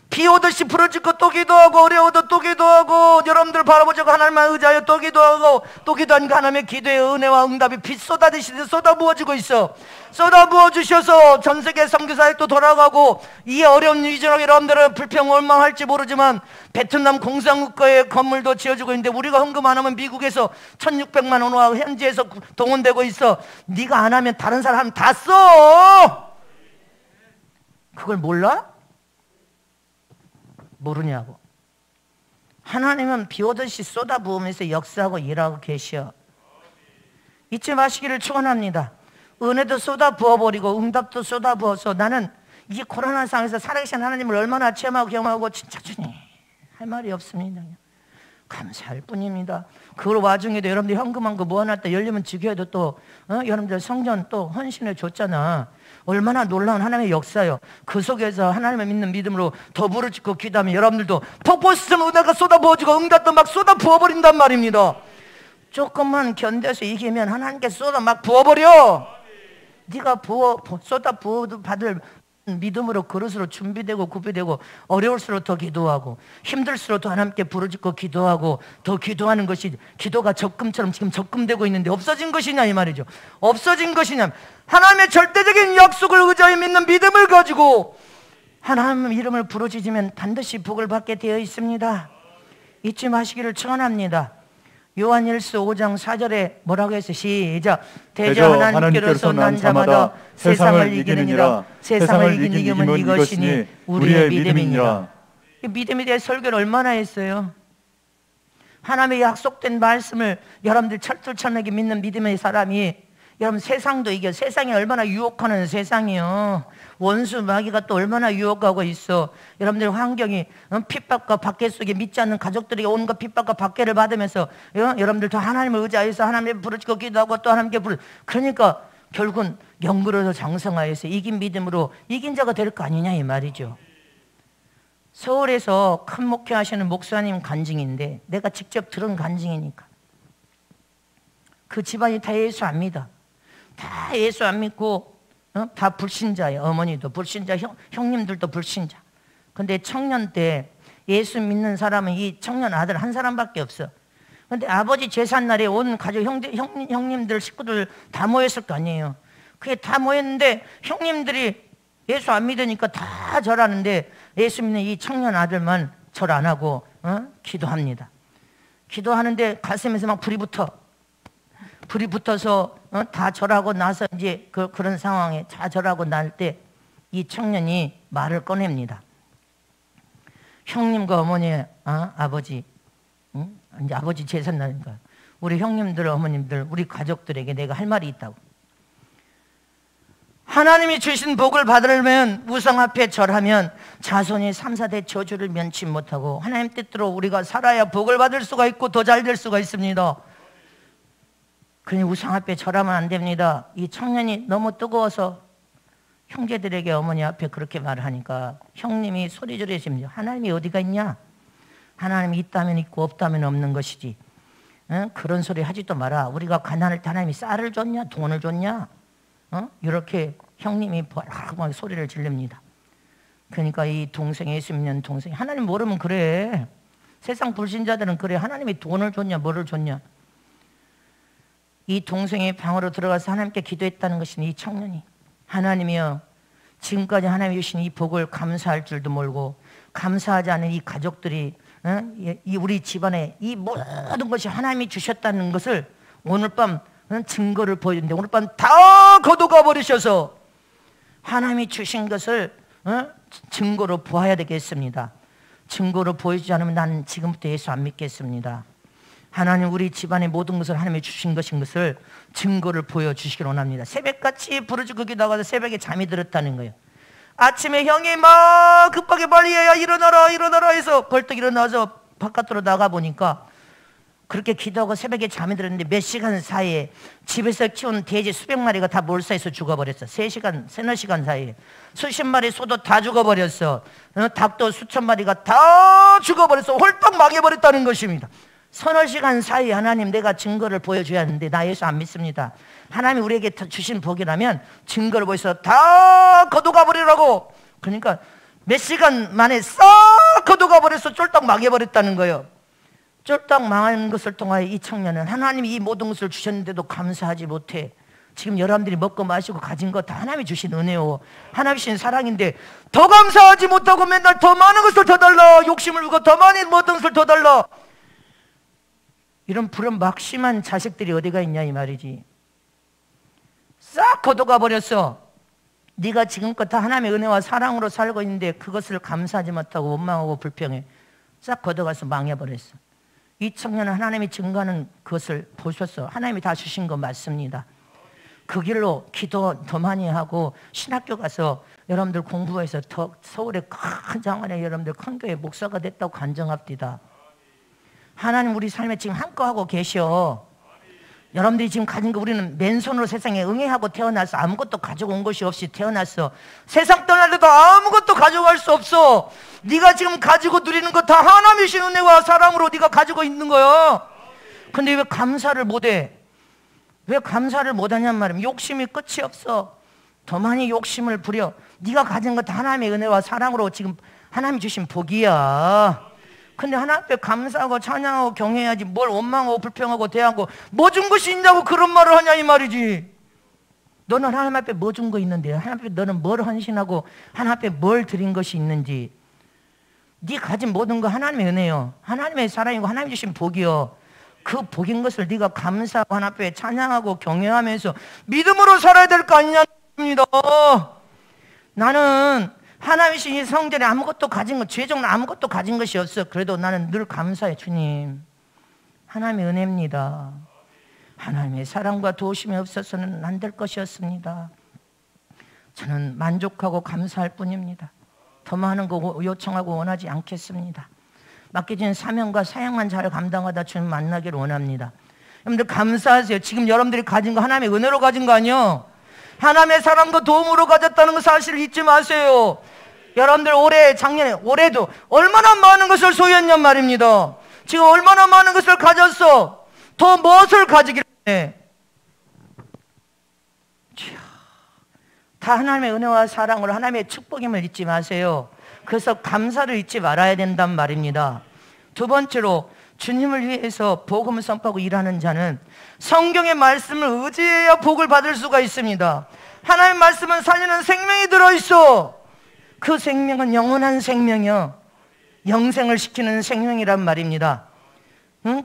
비 오듯이 부르짖고 또 기도하고 어려워도 또 기도하고 여러분들 바라보자고 하나님만 의지하여 또 기도하고 또 기도하니까 하나님의 기도의 은혜와 응답이 비 쏟아지듯이 쏟아부어지고 있어. 쏟아부어 주셔서 전 세계 선교사역도 돌아가고 이 어려운 위기전에 여러분들은 불평원망할지 모르지만 베트남 공산국가의 건물도 지어지고 있는데 우리가 헌금 안 하면 미국에서 1600만 원와 현지에서 동원되고 있어. 네가 안 하면 다른 사람 다 써. 그걸 몰라? 모르냐고. 하나님은 비 오듯이 쏟아부으면서 역사하고 일하고 계셔. 잊지 마시기를 축원합니다. 은혜도 쏟아부어버리고 응답도 쏟아부어서 나는 이 코로나 상황에서 살아계신 하나님을 얼마나 체험하고 경험하고 진짜 주님 할 말이 없습니다. 감사할 뿐입니다. 그 와중에도 여러분들 현금한 거 모아놨다 열리면 지교회도 또 여러분들 성전 또 헌신을 줬잖아. 얼마나 놀라운 하나님의 역사요. 그 속에서 하나님을 믿는 믿음으로 더 부르짖고 기도하면 여러분들도 폭포수처럼 은혜가 쏟아부어지고 응답도 막 쏟아부어버린단 말입니다. 조금만 견뎌서 이기면 하나님께서 쏟아 막 부어버려. 네가 쏟아 부어 받을 믿음으로 그릇으로 준비되고 구비되고 어려울수록 더 기도하고 힘들수록 더 하나님께 부르짖고 기도하고 더 기도하는 것이 기도가 적금처럼 지금 적금되고 있는데 없어진 것이냐 이 말이죠. 없어진 것이냐. 하나님의 절대적인 약속을 의지하여 믿는 믿음을 가지고 하나님의 이름을 부르짖으면 반드시 복을 받게 되어 있습니다. 잊지 마시기를 축원합니다. 요한일서 5장 4절에 뭐라고 했어요? 시작. 대저 하나님께로서 난 자마다 세상을 이기느니라. 세상을 이긴 이김은 이것이니 우리의 믿음이니라. 믿음에 대해 설교를 얼마나 했어요? 하나님의 약속된 말씀을 여러분들 철두철미하게 믿는 믿음의 사람이 여러분 세상도 이겨. 세상이 얼마나 유혹하는 세상이요. 원수 마귀가 또 얼마나 유혹하고 있어. 여러분들 환경이 핍박과 박해 속에 믿지 않는 가족들이 온갖 핍박과 박해를 받으면서 여러분들 더 하나님을 의지하여서 하나님을 부르짖고 기도하고 또 하나님께 그러니까 결국은 영으로서 장성하여서 이긴 믿음으로 이긴 자가 될 거 아니냐 이 말이죠. 서울에서 큰 목회하시는 목사님 간증인데 내가 직접 들은 간증이니까 그 집안이 다 예수 안 믿어. 다 예수 안 믿고 다 불신자예요. 어머니도 불신자, 형님들도 불신자. 근데 청년 때 예수 믿는 사람은 이 청년 아들 한 사람밖에 없어. 근데 아버지 제삿날에 온 가족 형님들 식구들 다 모였을 거 아니에요. 그게 다 모였는데 형님들이 예수 안 믿으니까 다 절하는데 예수 믿는 이 청년 아들만 절 안 하고 기도합니다. 기도하는데 가슴에서 막 불이 붙어서 다 절하고 나서 이제 그런 상황에 다 절하고 날 때 이 청년이 말을 꺼냅니다. 형님과 어머니, 아버지, 이제 아버지 제삿날이니까 우리 형님들, 어머님들, 우리 가족들에게 내가 할 말이 있다고. 하나님이 주신 복을 받으려면 우상 앞에 절하면 자손이 3, 4대 저주를 면치 못하고 하나님 뜻대로 우리가 살아야 복을 받을 수가 있고 더 잘 될 수가 있습니다. 그러니 우상 앞에 절하면 안 됩니다. 이 청년이 너무 뜨거워서 형제들에게 어머니 앞에 그렇게 말을 하니까 형님이 소리 지르십니다. 하나님이 어디가 있냐? 하나님이 있다면 있고 없다면 없는 것이지. 그런 소리 하지도 마라. 우리가 가난할 때 하나님이 쌀을 줬냐? 돈을 줬냐? 이렇게 형님이 막 소리를 지릅니다. 그러니까 이 동생, 예수 믿는 동생이 하나님 모르면 그래. 세상 불신자들은 그래. 하나님이 돈을 줬냐? 뭐를 줬냐? 이 동생이 방으로 들어가서 하나님께 기도했다는 것은 이 청년이 하나님이여 지금까지 하나님이 주신 이 복을 감사할 줄도 모르고 감사하지 않은 이 가족들이 이 우리 집안에 이 모든 것이 하나님이 주셨다는 것을 오늘 밤 증거를 보여주는데 오늘 밤 다 거둬가 버리셔서 하나님이 주신 것을 증거로 보아야 되겠습니다. 증거로 보여주지 않으면 나는 지금부터 예수 안 믿겠습니다. 하나님 우리 집안의 모든 것을 하나님이 주신 것인 것을 증거를 보여주시길 원합니다. 새벽같이 부르짖고 기도하다가 새벽에 잠이 들었다는 거예요. 아침에 형이 막 급하게 빨리 해야 일어나라 일어나라 해서 벌떡 일어나서 바깥으로 나가보니까 그렇게 기도하고 새벽에 잠이 들었는데 몇 시간 사이에 집에서 키운 돼지 수백 마리가 다 몰사해서 죽어버렸어. 3시간, 3-4시간 사이에 수십 마리 소도 다 죽어버렸어. 닭도 수천 마리가 다 죽어버렸어. 홀딱 망해버렸다는 것입니다. 3-4시간 사이에 하나님 내가 증거를 보여줘야 하는데 나 예수 안 믿습니다. 하나님이 우리에게 주신 복이라면 증거를 보여서 다 거둬가 버리라고. 그러니까 몇 시간 만에 싹 거둬가 버려서 쫄딱 망해버렸다는 거예요. 쫄딱 망한 것을 통하여 이 청년은 하나님이 이 모든 것을 주셨는데도 감사하지 못해. 지금 여러분들이 먹고 마시고 가진 거 다 하나님이 주신 은혜요 하나님이 주신 사랑인데 더 감사하지 못하고 맨날 더 많은 것을 더 달라 욕심을 부고 더 많은 모든 것을 더 달라. 이런 불은막심한 자식들이 어디가 있냐 이 말이지. 싹 걷어가 버렸어. 네가 지금껏 다 하나님의 은혜와 사랑으로 살고 있는데 그것을 감사하지 못하고 원망하고 불평해. 싹 걷어가서 망해버렸어. 이 청년은 하나님이 증거하는 그것을 보셨어. 하나님이 다 주신 거 맞습니다. 그 길로 기도 더 많이 하고 신학교 가서 여러분들 공부해서 더 서울의 큰 장안에 여러분들 큰 교회 목사가 됐다고 간증합디다. 하나님 우리 삶에 지금 함께하고 계셔. 여러분들이 지금 가진 거 우리는 맨손으로 세상에 응애하고 태어나서 아무것도 가지고 온 것이 없이 태어났어. 세상 떠날래도 아무것도 가져갈 수 없어. 네가 지금 가지고 누리는 거 다 하나님의 신 은혜와 사랑으로 네가 가지고 있는 거야. 근데 왜 감사를 못해? 왜 감사를 못하냔 말이야. 욕심이 끝이 없어. 더 많이 욕심을 부려. 네가 가진 거 다 하나님의 은혜와 사랑으로 지금 하나님이 주신 복이야. 근데 하나님 앞에 감사하고 찬양하고 경외해야지 뭘 원망하고 불평하고 대하고 뭐 준 것이 있냐고 그런 말을 하냐 이 말이지. 너는 하나님 앞에 뭐 준 거 있는데 하나님 앞에 너는 뭘 헌신하고 하나님 앞에 뭘 드린 것이 있는지. 네 가진 모든 거 하나님의 은혜요 하나님의 사랑이고 하나님 주신 복이요. 그 복인 것을 네가 감사하고 하나님 앞에 찬양하고 경외하면서 믿음으로 살아야 될 거 아니냐입니다. 나는 하나님이신 이 성전에 아무것도 가진 것, 죄종은 아무것도 가진 것이 없어. 그래도 나는 늘 감사해. 주님 하나님의 은혜입니다. 하나님의 사랑과 도우심이 없어서는 안 될 것이었습니다. 저는 만족하고 감사할 뿐입니다. 더 많은 거 요청하고 원하지 않겠습니다. 맡겨진 사명과 사역만 잘 감당하다 주님 만나기를 원합니다. 여러분들 감사하세요. 지금 여러분들이 가진 거 하나님의 은혜로 가진 거 아니요. 하나님의 사랑과 도움으로 가졌다는 그 사실을 잊지 마세요. 여러분들 올해 작년에 올해도 얼마나 많은 것을 소유했냔 말입니다. 지금 얼마나 많은 것을 가졌어. 더 무엇을 가지기를 해. 다 하나님의 은혜와 사랑으로 하나님의 축복임을 잊지 마세요. 그래서 감사를 잊지 말아야 된단 말입니다. 두 번째로 주님을 위해서 복음을 선포하고 일하는 자는 성경의 말씀을 의지해야 복을 받을 수가 있습니다. 하나님의 말씀은 살리는 생명이 들어있어. 그 생명은 영원한 생명이요, 영생을 시키는 생명이란 말입니다.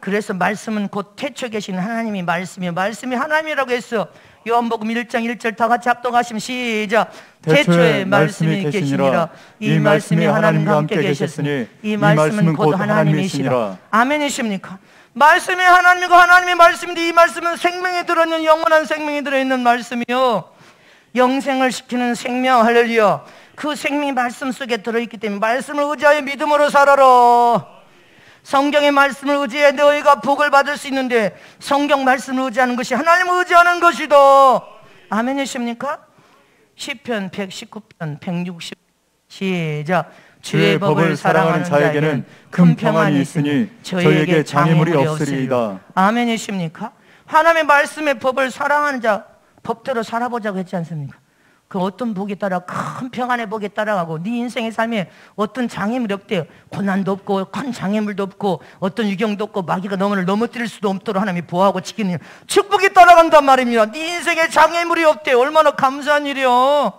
그래서 말씀은 곧 태초에 계신 하나님이 말씀이요, 말씀이 하나님이라고 했어. 요한복음 1장 1절 다 같이 합독하시면 시작. 태초에 말씀이 계시니라. 이 말씀이 하나님과 함께 계셨으니 이 말씀은 곧 하나님이시라. 아멘이십니까? 말씀이 하나님과 하나님의 말씀인데 이 말씀은 생명이 들어있는, 영원한 생명이 들어있는 말씀이요, 영생을 시키는 생명. 할렐루야. 그 생명이 말씀 속에 들어있기 때문에 말씀을 의지하여 믿음으로 살아라. 성경의 말씀을 의지해 너희가 복을 받을 수 있는데 성경 말씀을 의지하는 것이 하나님을 의지하는 것이다. 아멘이십니까? 시편 119편 160 시작. 주의 법을 사랑하는 자에게는 큰 평안이 있으니 저희에게 장애물이 없으리이다. 아멘이십니까? 하나님의 말씀의 법을 사랑하는 자, 법대로 살아보자고 했지 않습니까? 그 어떤 복에 따라 큰 평안의 복에 따라가고 네 인생의 삶에 어떤 장애물이 없대요. 고난도 없고 큰 장애물도 없고 어떤 유경도 없고 마귀가 너를 넘어뜨릴 수도 없도록 하나님이 보호하고 지키는 축복이 따라간단 말입니다. 네 인생에 장애물이 없대요. 얼마나 감사한 일이요.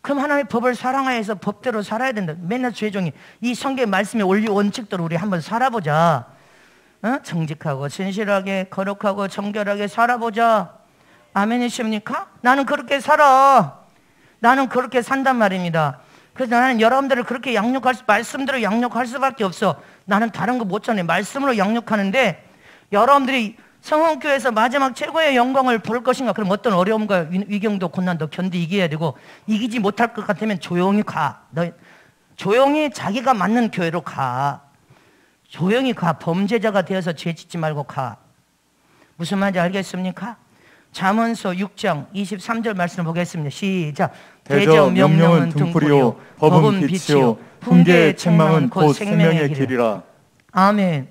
그럼 하나님의 법을 사랑하여서 법대로 살아야 된다. 맨날 죄종이 이 성경의 말씀의 원리 원칙대로 우리 한번 살아보자. 정직하고 진실하게 거룩하고 정결하게 살아보자. 아멘이십니까? 나는 그렇게 살아. 나는 그렇게 산단 말입니다. 그래서 나는 여러분들을 그렇게 말씀대로 양육할 수밖에 없어. 나는 다른 거 못 전해. 말씀으로 양육하는데 여러분들이 성원교회에서 마지막 최고의 영광을 볼 것인가? 그럼 어떤 어려움과 위경도 고난도 이겨야 되고, 이기지 못할 것 같으면 조용히 가. 너 조용히 자기가 맞는 교회로 가. 조용히 가. 범죄자가 되어서 죄 짓지 말고 가. 무슨 말인지 알겠습니까? 잠언서 6장 23절 말씀을 보겠습니다. 시작. 대저 명령은 등불이요 법은 빛이요 훈계의 책망은 곧 생명의 길이라. 아멘.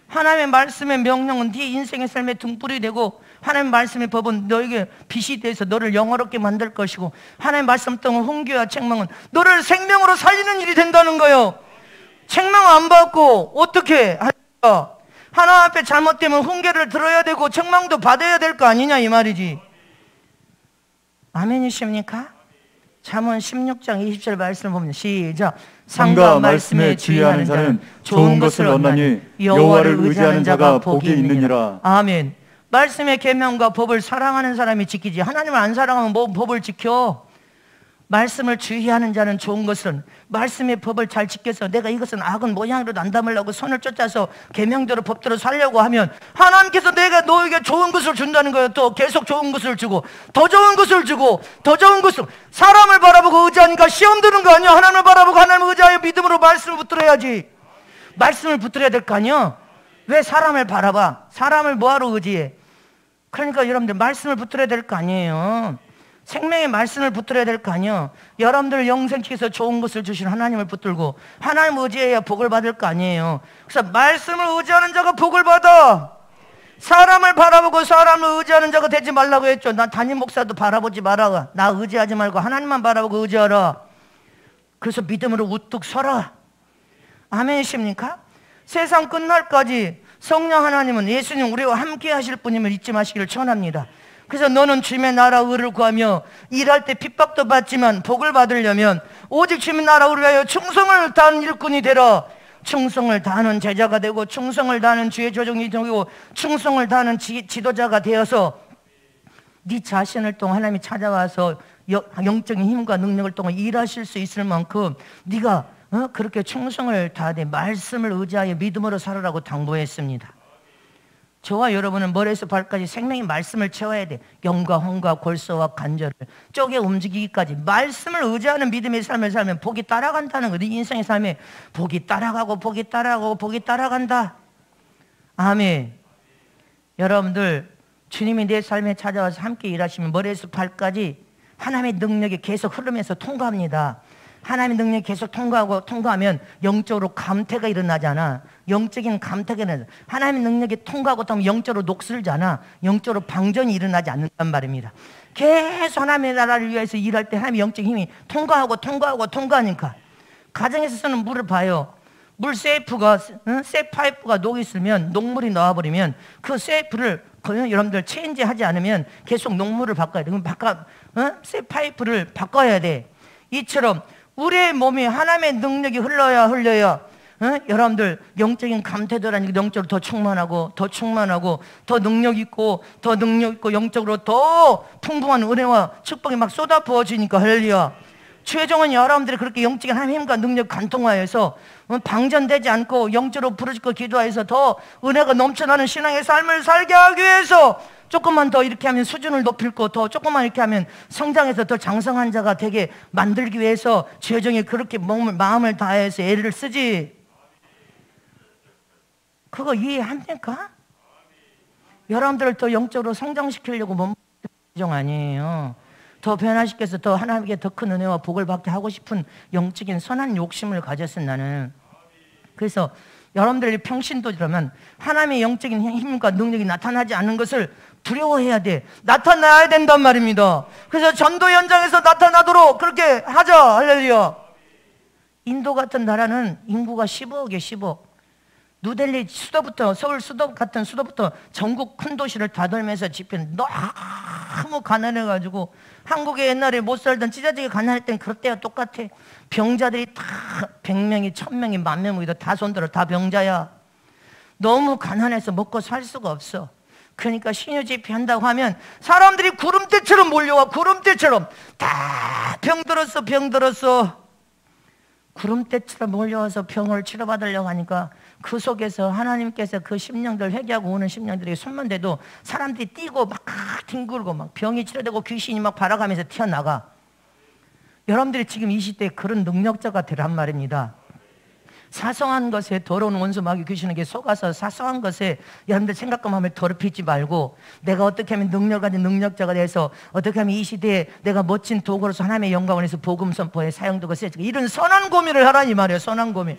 하나님의 말씀의 명령은 네 인생의 삶의 등불이 되고, 하나님의 말씀의 법은 너에게 빛이 돼서 너를 영화롭게 만들 것이고, 하나님의 말씀 동안 훈계와 책망은 너를 생명으로 살리는 일이 된다는 거예요. 책망 안 받고 어떻게 할까? 하나님 앞에 잘못되면 훈계를 들어야 되고 책망도 받아야 될 거 아니냐 이 말이지. 아멘이십니까? 잠언 16장 20절 말씀을 보면 시작. 상과 말씀에 주의하는 자는 좋은 것을 얻나니 여호와를 의지하는 자가 복이 있느니라. 아멘. 말씀의 계명과 법을 사랑하는 사람이 지키지, 하나님을 안 사랑하면 뭐 법을 지켜? 말씀을 주의하는 자는 좋은 것은, 말씀의 법을 잘 지켜서 내가 이것은 악은 모양으로도 안 담으려고 손을 쫓아서 계명대로 법대로 살려고 하면 하나님께서 내가 너에게 좋은 것을 준다는 거예요. 또 계속 좋은 것을 주고 더 좋은 것을 주고 더 좋은 것을. 사람을 바라보고 의지하니까 시험 드는 거 아니야. 하나님을 바라보고 하나님을 의지하여 믿음으로 말씀을 붙들어야지. 말씀을 붙들어야 될 거 아니야. 왜 사람을 바라봐? 사람을 뭐하러 의지해? 그러니까 여러분들 말씀을 붙들어야 될 거 아니에요. 생명의 말씀을 붙들어야 될 거 아니에요. 여러분들 영생시켜서 좋은 것을 주신 하나님을 붙들고 하나님을 의지해야 복을 받을 거 아니에요. 그래서 말씀을 의지하는 자가 복을 받아. 사람을 바라보고 사람을 의지하는 자가 되지 말라고 했죠. 나 담임 목사도 바라보지 마라. 나 의지하지 말고 하나님만 바라보고 의지하라. 그래서 믿음으로 우뚝 서라. 아멘이십니까? 세상 끝날까지 성령 하나님은, 예수님 우리와 함께 하실 분임을 잊지 마시기를 축원합니다. 그래서 너는 주님의 나라 의를 구하며 일할 때 핍박도 받지만 복을 받으려면 오직 주님의 나라 의를 위하여 충성을 다하는 일꾼이 되라. 충성을 다하는 제자가 되고 충성을 다하는 주의 조정이 되고 충성을 다하는 지도자가 되어서 네 자신을 통해 하나님이 찾아와서 영적인 힘과 능력을 통해 일하실 수 있을 만큼 네가 그렇게 충성을 다하되 말씀을 의지하여 믿음으로 살아라고 당부했습니다. 저와 여러분은 머리에서 발까지 생명의 말씀을 채워야 돼. 영과 혼과 골소와 관절을 쪼개 움직이기까지 말씀을 의지하는 믿음의 삶을 살면 복이 따라간다는 거예요. 인생의 삶에 복이 따라가고 복이 따라가고 복이 따라간다. 아멘. 여러분들 주님이 내 삶에 찾아와서 함께 일하시면 머리에서 발까지 하나님의 능력이 계속 흐르면서 통과합니다. 하나님의 능력이 계속 통과하면 영적으로 감퇴가 일어나잖아. 영적인 감퇴가 일어나잖아. 하나님의 능력이 통과하고 또 영적으로 녹슬잖아. 영적으로 방전이 일어나지 않는단 말입니다. 계속 하나님의 나라를 위해서 일할 때 하나님의 영적인 힘이 통과하니까 가정에서 쓰는 물을 봐요. 물 세이프가 세 파이프가 녹이 있으면 녹물이 나와버리면 그 세이프를 여러분들 체인지하지 않으면 계속 녹물을 바꿔야 돼. 그럼 세 파이프를 바꿔야 돼. 이처럼 우리의 몸이 하나님의 능력이 흘러야 여러분들 영적인 감퇴도라는 영적으로 더 충만하고 더 능력 있고 영적으로 더 풍부한 은혜와 축복이 막 쏟아 부어지니까 할렐루야. 최종은 여러분들이 그렇게 영적인 하나님의 힘과 능력 간통하여서 방전되지 않고 영적으로 부르짖고 기도하여서 더 은혜가 넘쳐나는 신앙의 삶을 살게 하기 위해서 조금만 더 이렇게 하면 수준을 높이고 더 조금만 이렇게 하면 성장해서 더 장성한 자가 되게 만들기 위해서 최종이 그렇게 마음을 다해서 애를 쓰지. 그거 이해합니까? 여러분들을 더 영적으로 성장시키려고 몸 정 아니에요. 더 변화시켜서 더 하나님께 더 큰 은혜와 복을 받게 하고 싶은 영적인 선한 욕심을 가졌은 나는. 그래서 여러분들의 평신도라면 하나님의 영적인 힘과 능력이 나타나지 않는 것을 두려워해야 돼. 나타나야 된단 말입니다. 그래서 전도 현장에서 나타나도록 그렇게 하자. 할렐루야. 인도 같은 나라는 인구가 15억이에요. 15억. 뉴델리 수도부터 서울 수도 같은 수도부터 전국 큰 도시를 다 돌면서 집회는 너무 가난해가지고 한국에 옛날에 못 살던 찢어지게 가난할 땐 그럴 때와 똑같아. 병자들이 다 100명이 1000명이 10,000명이 다 손들어. 다 병자야. 너무 가난해서 먹고 살 수가 없어. 그러니까 신유 집회 한다고 하면 사람들이 구름대처럼 몰려와. 구름대처럼 다 병들었어. 구름대처럼 몰려와서 병을 치료받으려고 하니까 그 속에서 하나님께서 그 심령들 회개하고 오는 심령들에게 손만 대도 사람들이 뛰고 막 뒹굴고 막 병이 치료되고 귀신이 막 발아가면서 튀어나가. 여러분들이 지금 이 시대에 그런 능력자가 되란 말입니다. 사소한 것에 더러운 원수 마귀 귀신에게 속아서 사소한 것에 여러분들 생각과 마음을 더럽히지 말고 내가 어떻게 하면 능력을 가진 능력자가 돼서 어떻게 하면 이 시대에 내가 멋진 도구로서 하나님의 영광을 해서 복음 선포에 사용되고 쓰여지고 이런 선한 고민을 하라는 이 말이에요. 선한 고민.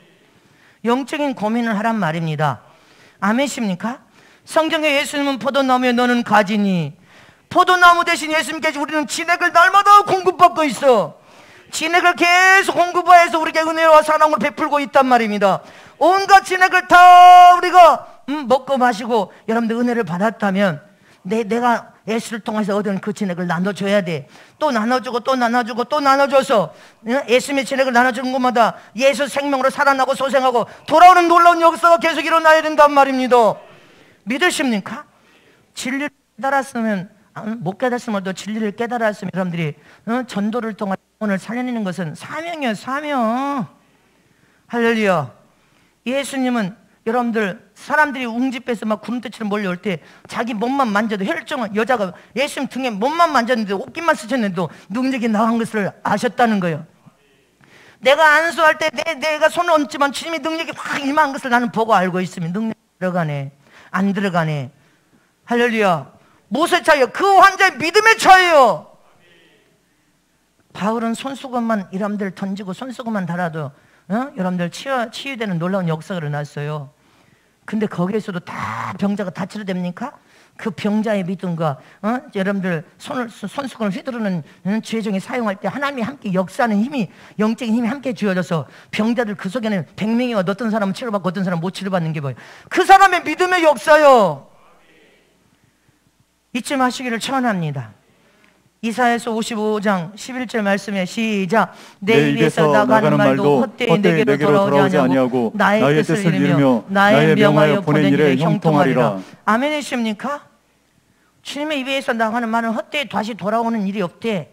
영적인 고민을 하란 말입니다. 아멘십니까? 성경에 예수님은 포도나무에 너는 가지니 포도나무 대신 예수님께서 우리는 진액을 날마다 공급받고 있어. 진액을 계속 공급하여서 우리에게 은혜와 사랑을 베풀고 있단 말입니다. 온갖 진액을 다 우리가 먹고 마시고 여러분들 은혜를 받았다면 내가 예수를 통해서 얻은 그 진액을 나눠줘야 돼. 또 나눠주고 또 나눠주고 또 나눠줘서 예수님의 진액을 나눠주는 곳마다 예수 생명으로 살아나고 소생하고 돌아오는 놀라운 역사가 계속 일어나야 된단 말입니다. 믿으십니까? 진리를 깨달았으면 못 깨달았으면 또 진리를 깨달았으면 여러분들이 전도를 통해 영혼을 살려내는 것은 사명이에요. 사명. 할렐루야. 예수님은 여러분들 사람들이 웅집해서 막 구름대처럼 몰려올 때 자기 몸만 만져도 혈증은 여자가 예수님 등에 몸만 만졌는데 옷깃만 스쳤는데도 능력이 나간 것을 아셨다는 거예요. 내가 안수할 때 내가 손을 얹지만 주님의 능력이 확 임한 것을 나는 보고 알고 있으면 능력이 들어가네 안 들어가네. 할렐루야. 무엇의 차이요? 그 환자의 믿음의 차이요. 바울은 손수건만 여러분들 던지고 손수건만 달아도 여러분들 치유되는 놀라운 역사가 일어났어요. 근데 거기에서도 다 병자가 다 치료됩니까? 그 병자의 믿음과 여러분들 손수건을 휘두르는 주의종이 사용할 때 하나님이 함께 역사하는 힘이 영적인 힘이 함께 주어져서 병자들 그 속에는 100명이 어떤 사람은 치료받고 어떤 사람은 못 치료받는 게 뭐예요? 그 사람의 믿음의 역사요. 잊지 마시기를 축원합니다. 이사야서 55장 11절 말씀에 시작. 내 입에서 나가는 말도 헛되이 내게로 돌아오지 아니하고 나의 뜻을 이루며 나의 명하여 보낸 일에 형통하리라. 아멘이십니까? 주님의 입에서 나가는 말은 헛되이 다시 돌아오는 일이 없대.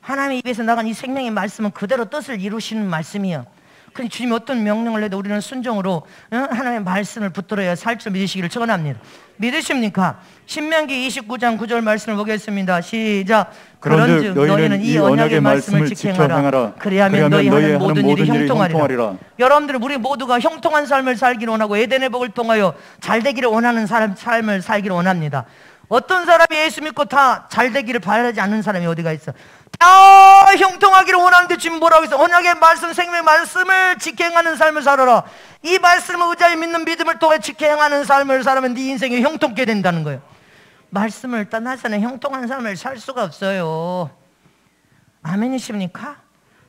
하나님의 입에서 나간 이 생명의 말씀은 그대로 뜻을 이루시는 말씀이요. 근데 주님이 어떤 명령을 해도 우리는 순종으로 하나님의 말씀을 붙들어야 살 줄 믿으시기를 축원합니다. 믿으십니까? 신명기 29장 9절 말씀을 보겠습니다. 시작. 그런즉 너희는 이 언약의 말씀을 지켜 행하라. 그리하면 너희 하는 모든 일이 형통하리라. 여러분들은 우리 모두가 형통한 삶을 살기를 원하고 에덴의 복을 통하여 잘 되기를 원하는 삶을 살기를 원합니다. 어떤 사람이 예수 믿고 다 잘 되기를 바라지 않는 사람이 어디가 있어? 다 형통하기를 원하는데 지금 뭐라고 했어? 언약의 말씀, 생명의 말씀을 지켜행하는 삶을 살아라. 이 말씀을 의지하여 믿는 믿음을 통해 지켜행하는 삶을 살면 네 인생이 형통케 된다는 거예요. 말씀을 떠나서는 형통한 삶을 살 수가 없어요. 아멘이십니까?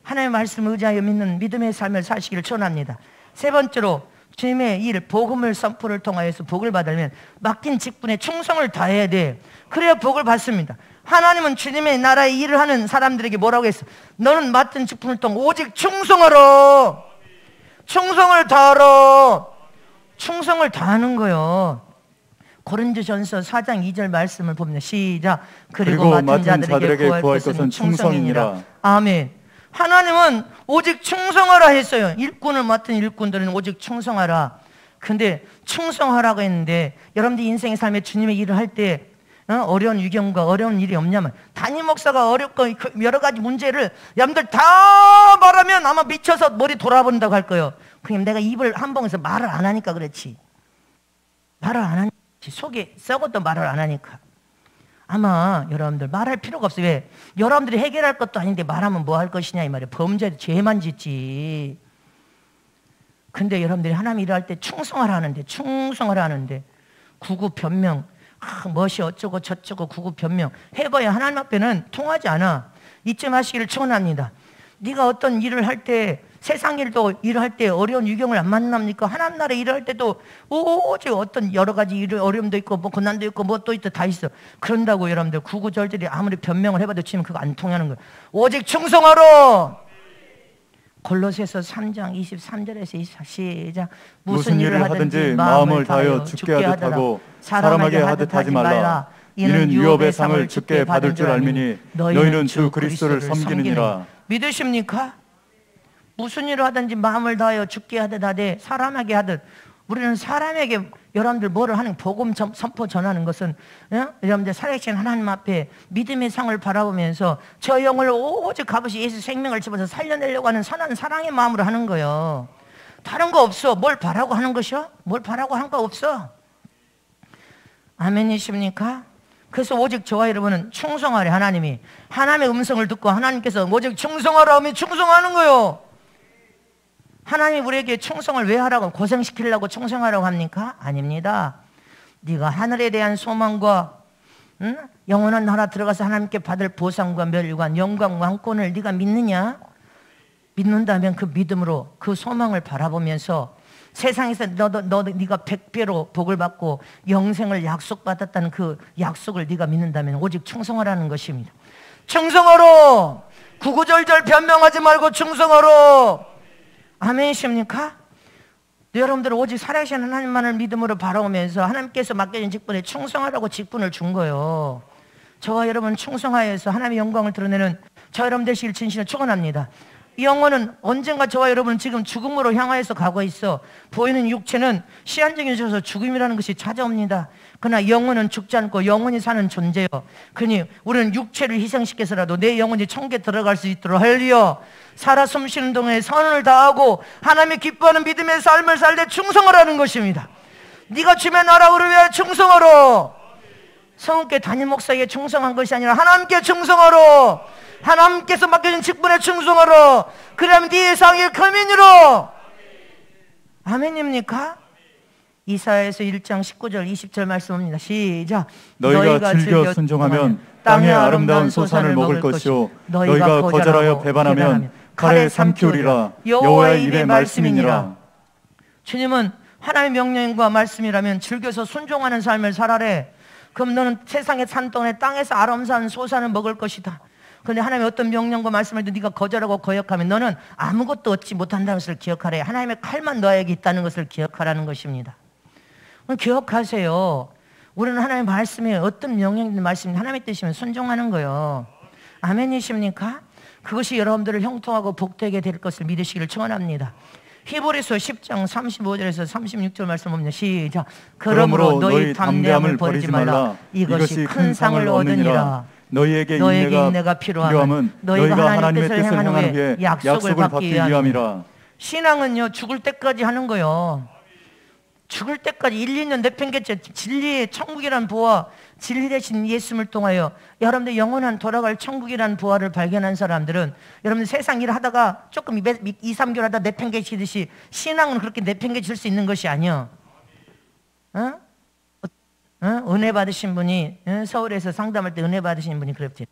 하나님의 말씀을 의지하여 믿는 믿음의 삶을 사시기를 축원합니다. 세 번째로 주님의 일, 복음을 선포를 통하여서 복을 받으려면 맡긴 직분에 충성을 다해야 돼. 그래야 복을 받습니다. 하나님은 주님의 나라의 일을 하는 사람들에게 뭐라고 했어? 너는 맡은 직분을 통해 오직 충성하라. 충성을 다하라. 충성을 다하는 거요. 고린도전서 4장 2절 말씀을 보면 시작. 그리고 맡은 자들에게 구할 것은 충성이니라. 아멘. 하나님은 오직 충성하라 했어요. 일꾼을 맡은 일꾼들은 오직 충성하라. 근데 충성하라고 했는데 여러분들 인생의 삶에 주님의 일을 할 때 어려운 위경과 어려운 일이 없냐면, 담임 목사가 어렵고 여러 가지 문제를 여러분들 다 말하면 아마 미쳐서 머리 돌아본다고 할 거예요. 그냥 내가 입을 한 봉에서 말을 안 하니까 그렇지. 말을 안 하니까, 속에 썩어도 말을 안 하니까. 아마 여러분들 말할 필요가 없어요. 왜? 여러분들이 해결할 것도 아닌데 말하면 뭐 할 것이냐 이 말이에요. 범죄도 죄만 짓지. 근데 여러분들이 하나님 일을 할 때 충성하라 하는데, 충성하라 하는데 구구 변명, 멋이 어쩌고 저쩌고 구구 변명 해봐야 하나님 앞에는 통하지 않아. 잊지 마시기를 축원합니다. 네가 어떤 일을 할 때, 세상 일도 일을 할 때 어려운 위경을 안 만납니까? 하나님 나라 일을 할 때도 오직 어떤 여러 가지 일을 어려움도 있고 뭐 고난도 있고 뭐 또 있고 다 있어. 그런다고 여러분들 구구절절히 아무리 변명을 해봐도 지금 그거 안 통하는 거예요. 오직 충성하라. 골로새서 3장 23절에서 24 시작. 무슨 일을 하든지 마음을 다하여 주께 하듯 하고 사람에게 하듯 하지 말라. 이는 유업의 상을 주께 받을 줄 알미니 너희는 주 그리스도를 섬기느니라. 믿으십니까? 무슨 일을 하든지 마음을 다하여 주께 하듯 하되 사람에게 하듯. 우리는 사람에게 여러분들 뭐를 하는, 복음 선포 전하는 것은 여러분들 살아계신 하나님 앞에 믿음의 상을 바라보면서 저 영을 오직 값없이 예수 생명을 집어서 살려내려고 하는 선한 사랑의 마음으로 하는 거예요. 다른 거 없어. 뭘 바라고 하는 것이요? 뭘 바라고 한 거 없어. 아멘이십니까? 그래서 오직 저와 여러분은 충성하래. 하나님이 하나님의 음성을 듣고 하나님께서 오직 충성하라 하면 충성하는 거예요. 하나님이 우리에게 충성을 왜 하라고, 고생시키려고 충성하라고 합니까? 아닙니다. 네가 하늘에 대한 소망과 영원한 나라 들어가서 하나님께 받을 보상과 멸관, 영광과 왕권을 네가 믿느냐? 믿는다면 그 믿음으로 그 소망을 바라보면서 세상에서 네가 100배로 복을 받고 영생을 약속받았다는 그 약속을 네가 믿는다면 오직 충성하라는 것입니다. 충성하라. 구구절절 변명하지 말고 충성하라. 아멘이십니까? 여러분들은 오직 살아계신 하나님만을 믿음으로 바라보면서 하나님께서 맡겨진 직분에 충성하라고 직분을 준 거예요. 저와 여러분 충성하여서 하나님의 영광을 드러내는 저 여러분 되시길 진심으로 축원합니다. 이 영혼은 언젠가 저와 여러분은 지금 죽음으로 향하여서 가고 있어. 보이는 육체는 시한적인 것에서 죽음이라는 것이 찾아옵니다. 그러나 영혼은 죽지 않고 영원히 사는 존재요. 그러니 우리는 육체를 희생시켜서라도 내 영혼이 천국에 들어갈 수 있도록 할렐루야. 살아 숨쉬는 동안에 선을 다하고 하나님의 기뻐하는 믿음의 삶을 살 때 충성을 하는 것입니다. 네가 주의 나라를 위하여 충성하라. 성읍교회 담임 목사에게 충성한 것이 아니라 하나님께 충성하라. 하나님께서 맡겨진 직분에 충성하라. 그러면 네 상의 거민이라. 아멘입니까? 이사야에서 1장 19절 20절 말씀입니다. 시작. 너희가 즐겨 순종하면 땅의 아름다운 소산을 먹을 것이요 너희가 거절하여 배반하면 칼에 삼키우리라. 여호와의 입의 말씀이니라. 주님은 하나님의 명령과 말씀이라면 즐겨서 순종하는 삶을 살아래. 그럼 너는 세상의 산동네 땅에서 아름다운 소산을 먹을 것이다. 그런데 하나님의 어떤 명령과 말씀을 네가 거절하고 거역하면 너는 아무것도 얻지 못한다는 것을 기억하래. 하나님의 칼만 너에게 있다는 것을 기억하라는 것입니다. 기억하세요. 우리는 하나님의 말씀에 어떤 명령이든 말씀이 하나님의 뜻이면 순종하는 거예요. 아멘이십니까? 그것이 여러분들을 형통하고 복되게 될 것을 믿으시기를 축원합니다. 히브리서 10장 35절에서 36절 말씀 봅니다. 시작. 그러므로 너희 담대함을 버리지 말라. 이것이 큰 상을 얻으니라. 너희에게 인내가 필요함은 너희가 하나님의 뜻을 행한 후에 약속을 받기 위함이라. 신앙은요 죽을 때까지 하는 거예요. 죽을 때까지 1, 2년 내팽개쳐 진리의 천국이란 부와 진리 대신 예수님을 통하여 여러분들 영원한 돌아갈 천국이라는 부활을 발견한 사람들은 여러분들 세상 일 하다가 조금 2, 3개월 하다 내팽개치듯이 신앙은 그렇게 내팽개칠 수 있는 것이 아니야. 은혜 받으신 분이 서울에서 상담할 때 은혜 받으신 분이 그랬지.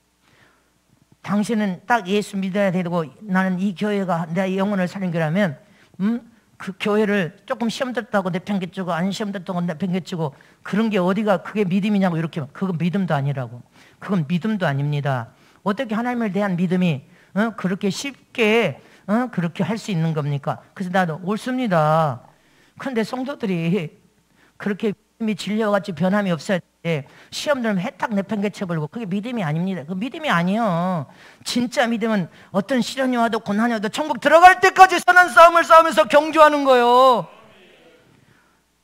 당신은 딱 예수 믿어야 되고 나는 이 교회가 내 영혼을 사는 교회라면 그 교회를 조금 시험 들었다고 내팽개치고 안 시험 들었다고 내팽개치고 그런 게 어디가 그게 믿음이냐고 이렇게 그건 믿음도 아니라고. 그건 믿음도 아닙니다. 어떻게 하나님을 대한 믿음이 그렇게 쉽게 그렇게 할 수 있는 겁니까? 그래서 나도 옳습니다. 그런데 성도들이 그렇게 믿음이 진리와같이 변함이 없어야 돼. 시험 들면 해탁 내팽개쳐버리고 그게 믿음이 아닙니다. 그 믿음이 아니에요. 진짜 믿음은 어떤 시련이 와도 고난이 와도 천국 들어갈 때까지 선한 싸움을 싸우면서 경주하는 거예요.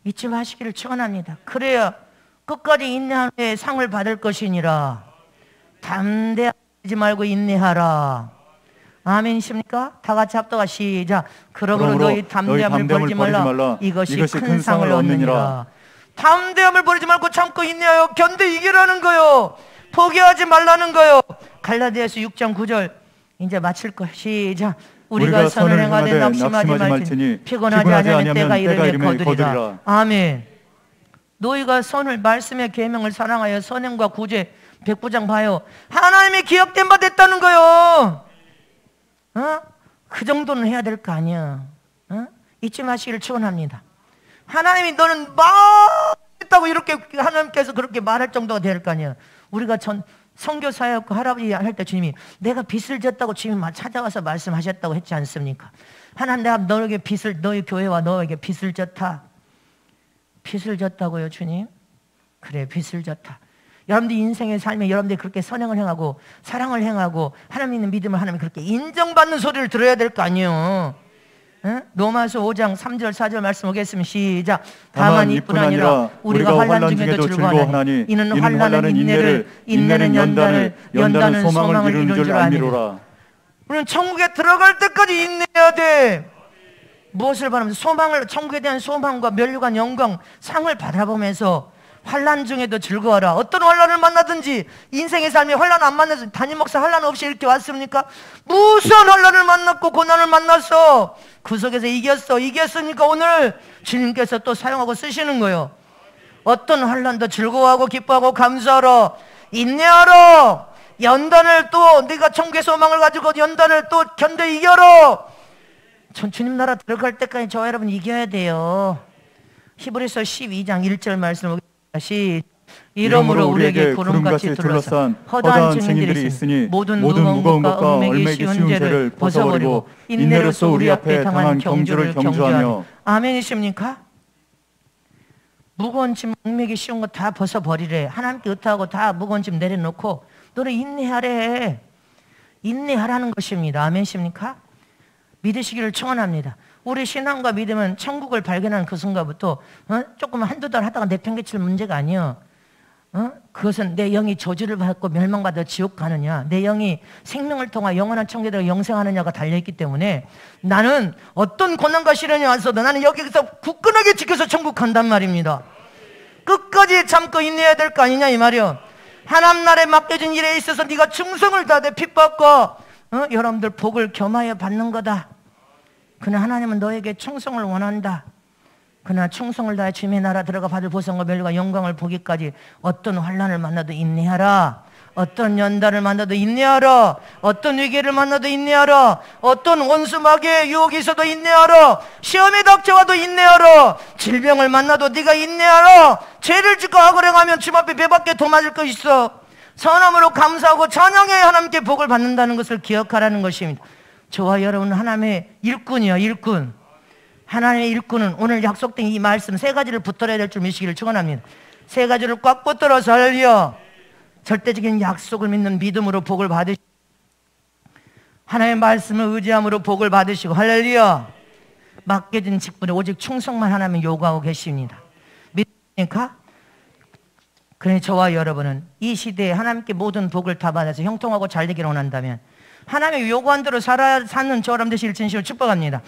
잊지 마시기를 축원합니다. 그래야 끝까지 인내하는 데 상을 받을 것이니라. 담대하지 말고 인내하라. 아멘이십니까? 다 같이 합독하 시작. 그러므로 너희 담대함을 버리지 말라. 이것이 큰 상을 얻느니라. 담대함을 버리지 말고 참고 인내하여 견뎌 이기라는 거요. 포기하지 말라는 거요. 갈라디아서 6장 9절 이제 마칠 거 시작. 우리가 선을 행하되 낙심하지 말지니 피곤하지 아니하면 때가 이르면 거두리라. 아멘. 너희가 선을 말씀의 계명을 사랑하여 선행과 구제 백부장 봐요. 하나님이 기억된 바 됐다는 거요. 그 정도는 해야 될 거 아니야. 잊지 마시기를 축원합니다. 하나님이 너는 했다고 이렇게 하나님께서 그렇게 말할 정도가 될 거 아니야. 우리가 선교사였고 할아버지 할 때 주님이 내가 빚을 졌다고 주님이 찾아와서 말씀하셨다고 했지 않습니까? 하나님 내가 너에게 너희 교회와 너에게 빚을 졌다. 빚을 졌다고요 주님? 그래 빚을 졌다. 여러분들 인생의 삶에 여러분들이 그렇게 선행을 행하고 사랑을 행하고 하나님 있는 믿음을 하나님 그렇게 인정받는 소리를 들어야 될 거 아니에요. 로마서 5장 3절 4절 말씀 오겠습니다. 시작. 다만 이뿐 아니라 우리가 환난 중에도 즐거워하나니 이는 환난은 인내를 인내는 연단을 연단은 소망을 이루는 줄 알미로라. 우리는 천국에 들어갈 때까지 인내해야 돼. 무엇을 바라면서 소망을 천국에 대한 소망과 면류관 영광 상을 바라보면서 환난 중에도 즐거워라. 어떤 환난을 만나든지 인생의 삶에 환난 안 만나서 담임 목사 환난 없이 이렇게 왔습니까? 무슨 환난을 만났고 고난을 만났어. 그 속에서 이겼으니까 오늘 주님께서 또 사용하고 쓰시는 거예요. 어떤 환난도 즐거워하고 기뻐하고 감사하라. 인내하라. 연단을 또 네가 천국의 소망을 가지고 연단을 또 견뎌 이겨라. 주님 나라 들어갈 때까지 저와 여러분 이겨야 돼요. 히브리서 12장 1절 말씀 이러므로 우리에게 구름같이 둘러싼 허다한 증인들이 있으니 모든 무거운 것과 얽매기 쉬운 죄를 벗어버리고 인내로써 우리 앞에 당한 경주를 경주하며. 아멘이십니까? 무거운 짐 얽매기 쉬운 거 다 벗어버리래. 하나님께 의탁하고 다 무거운 짐 내려놓고 너는 인내하래. 인내하라는 것입니다. 아멘이십니까? 믿으시기를 축원합니다. 우리 신앙과 믿음은 천국을 발견하는 그 순간부터 조금 한두 달 하다가 내팽개칠 문제가 아니에요. 그것은 내 영이 저주를 받고 멸망받아 지옥 가느냐, 내 영이 생명을 통해 영원한 천국에 들어 영생하느냐가 달려있기 때문에 나는 어떤 고난과 시련이 와서도 나는 여기서 굳건하게 지켜서 천국 간단 말입니다. 끝까지 참고 인내해야 될 거 아니냐 이 말이요. 하나님 나라에 맡겨진 일에 있어서 네가 충성을 다해 핍박과 여러분들 복을 겸하여 받는 거다. 그러나 하나님은 너에게 충성을 원한다. 그러나 충성을 다해 주님의 나라 들어가 받을 보상과 멸류와 영광을 보기까지 어떤 환난을 만나도 인내하라. 어떤 연단을 만나도 인내하라. 어떤 위기를 만나도 인내하라. 어떤 원수 마귀의 유혹이 있어도 인내하라. 시험이 닥쳐와도 인내하라. 질병을 만나도 네가 인내하라. 죄를 짓고 악을 행하면 주님 앞에 배밖에 더 맞을 것이 있어. 선함으로 감사하고 찬양해 하나님께 복을 받는다는 것을 기억하라는 것입니다. 저와 여러분은 하나님의 일꾼이요, 일꾼. 하나님의 일꾼은 오늘 약속된 이 말씀 세 가지를 붙들어야 될 줄 믿으시기를 축원합니다. 세 가지를 꽉 붙들어서 할렐루야. 절대적인 약속을 믿는 믿음으로 복을 받으시고 하나님의 말씀을 의지함으로 복을 받으시고 할렐루야. 맡겨진 직분에 오직 충성만 하나님 요구하고 계십니다. 믿습니까? 그러니 저와 여러분은 이 시대에 하나님께 모든 복을 다 받아서 형통하고 잘되기를 원한다면 하나님의 요구한 대로 사는 저람 되시길 진심으로 축복합니다.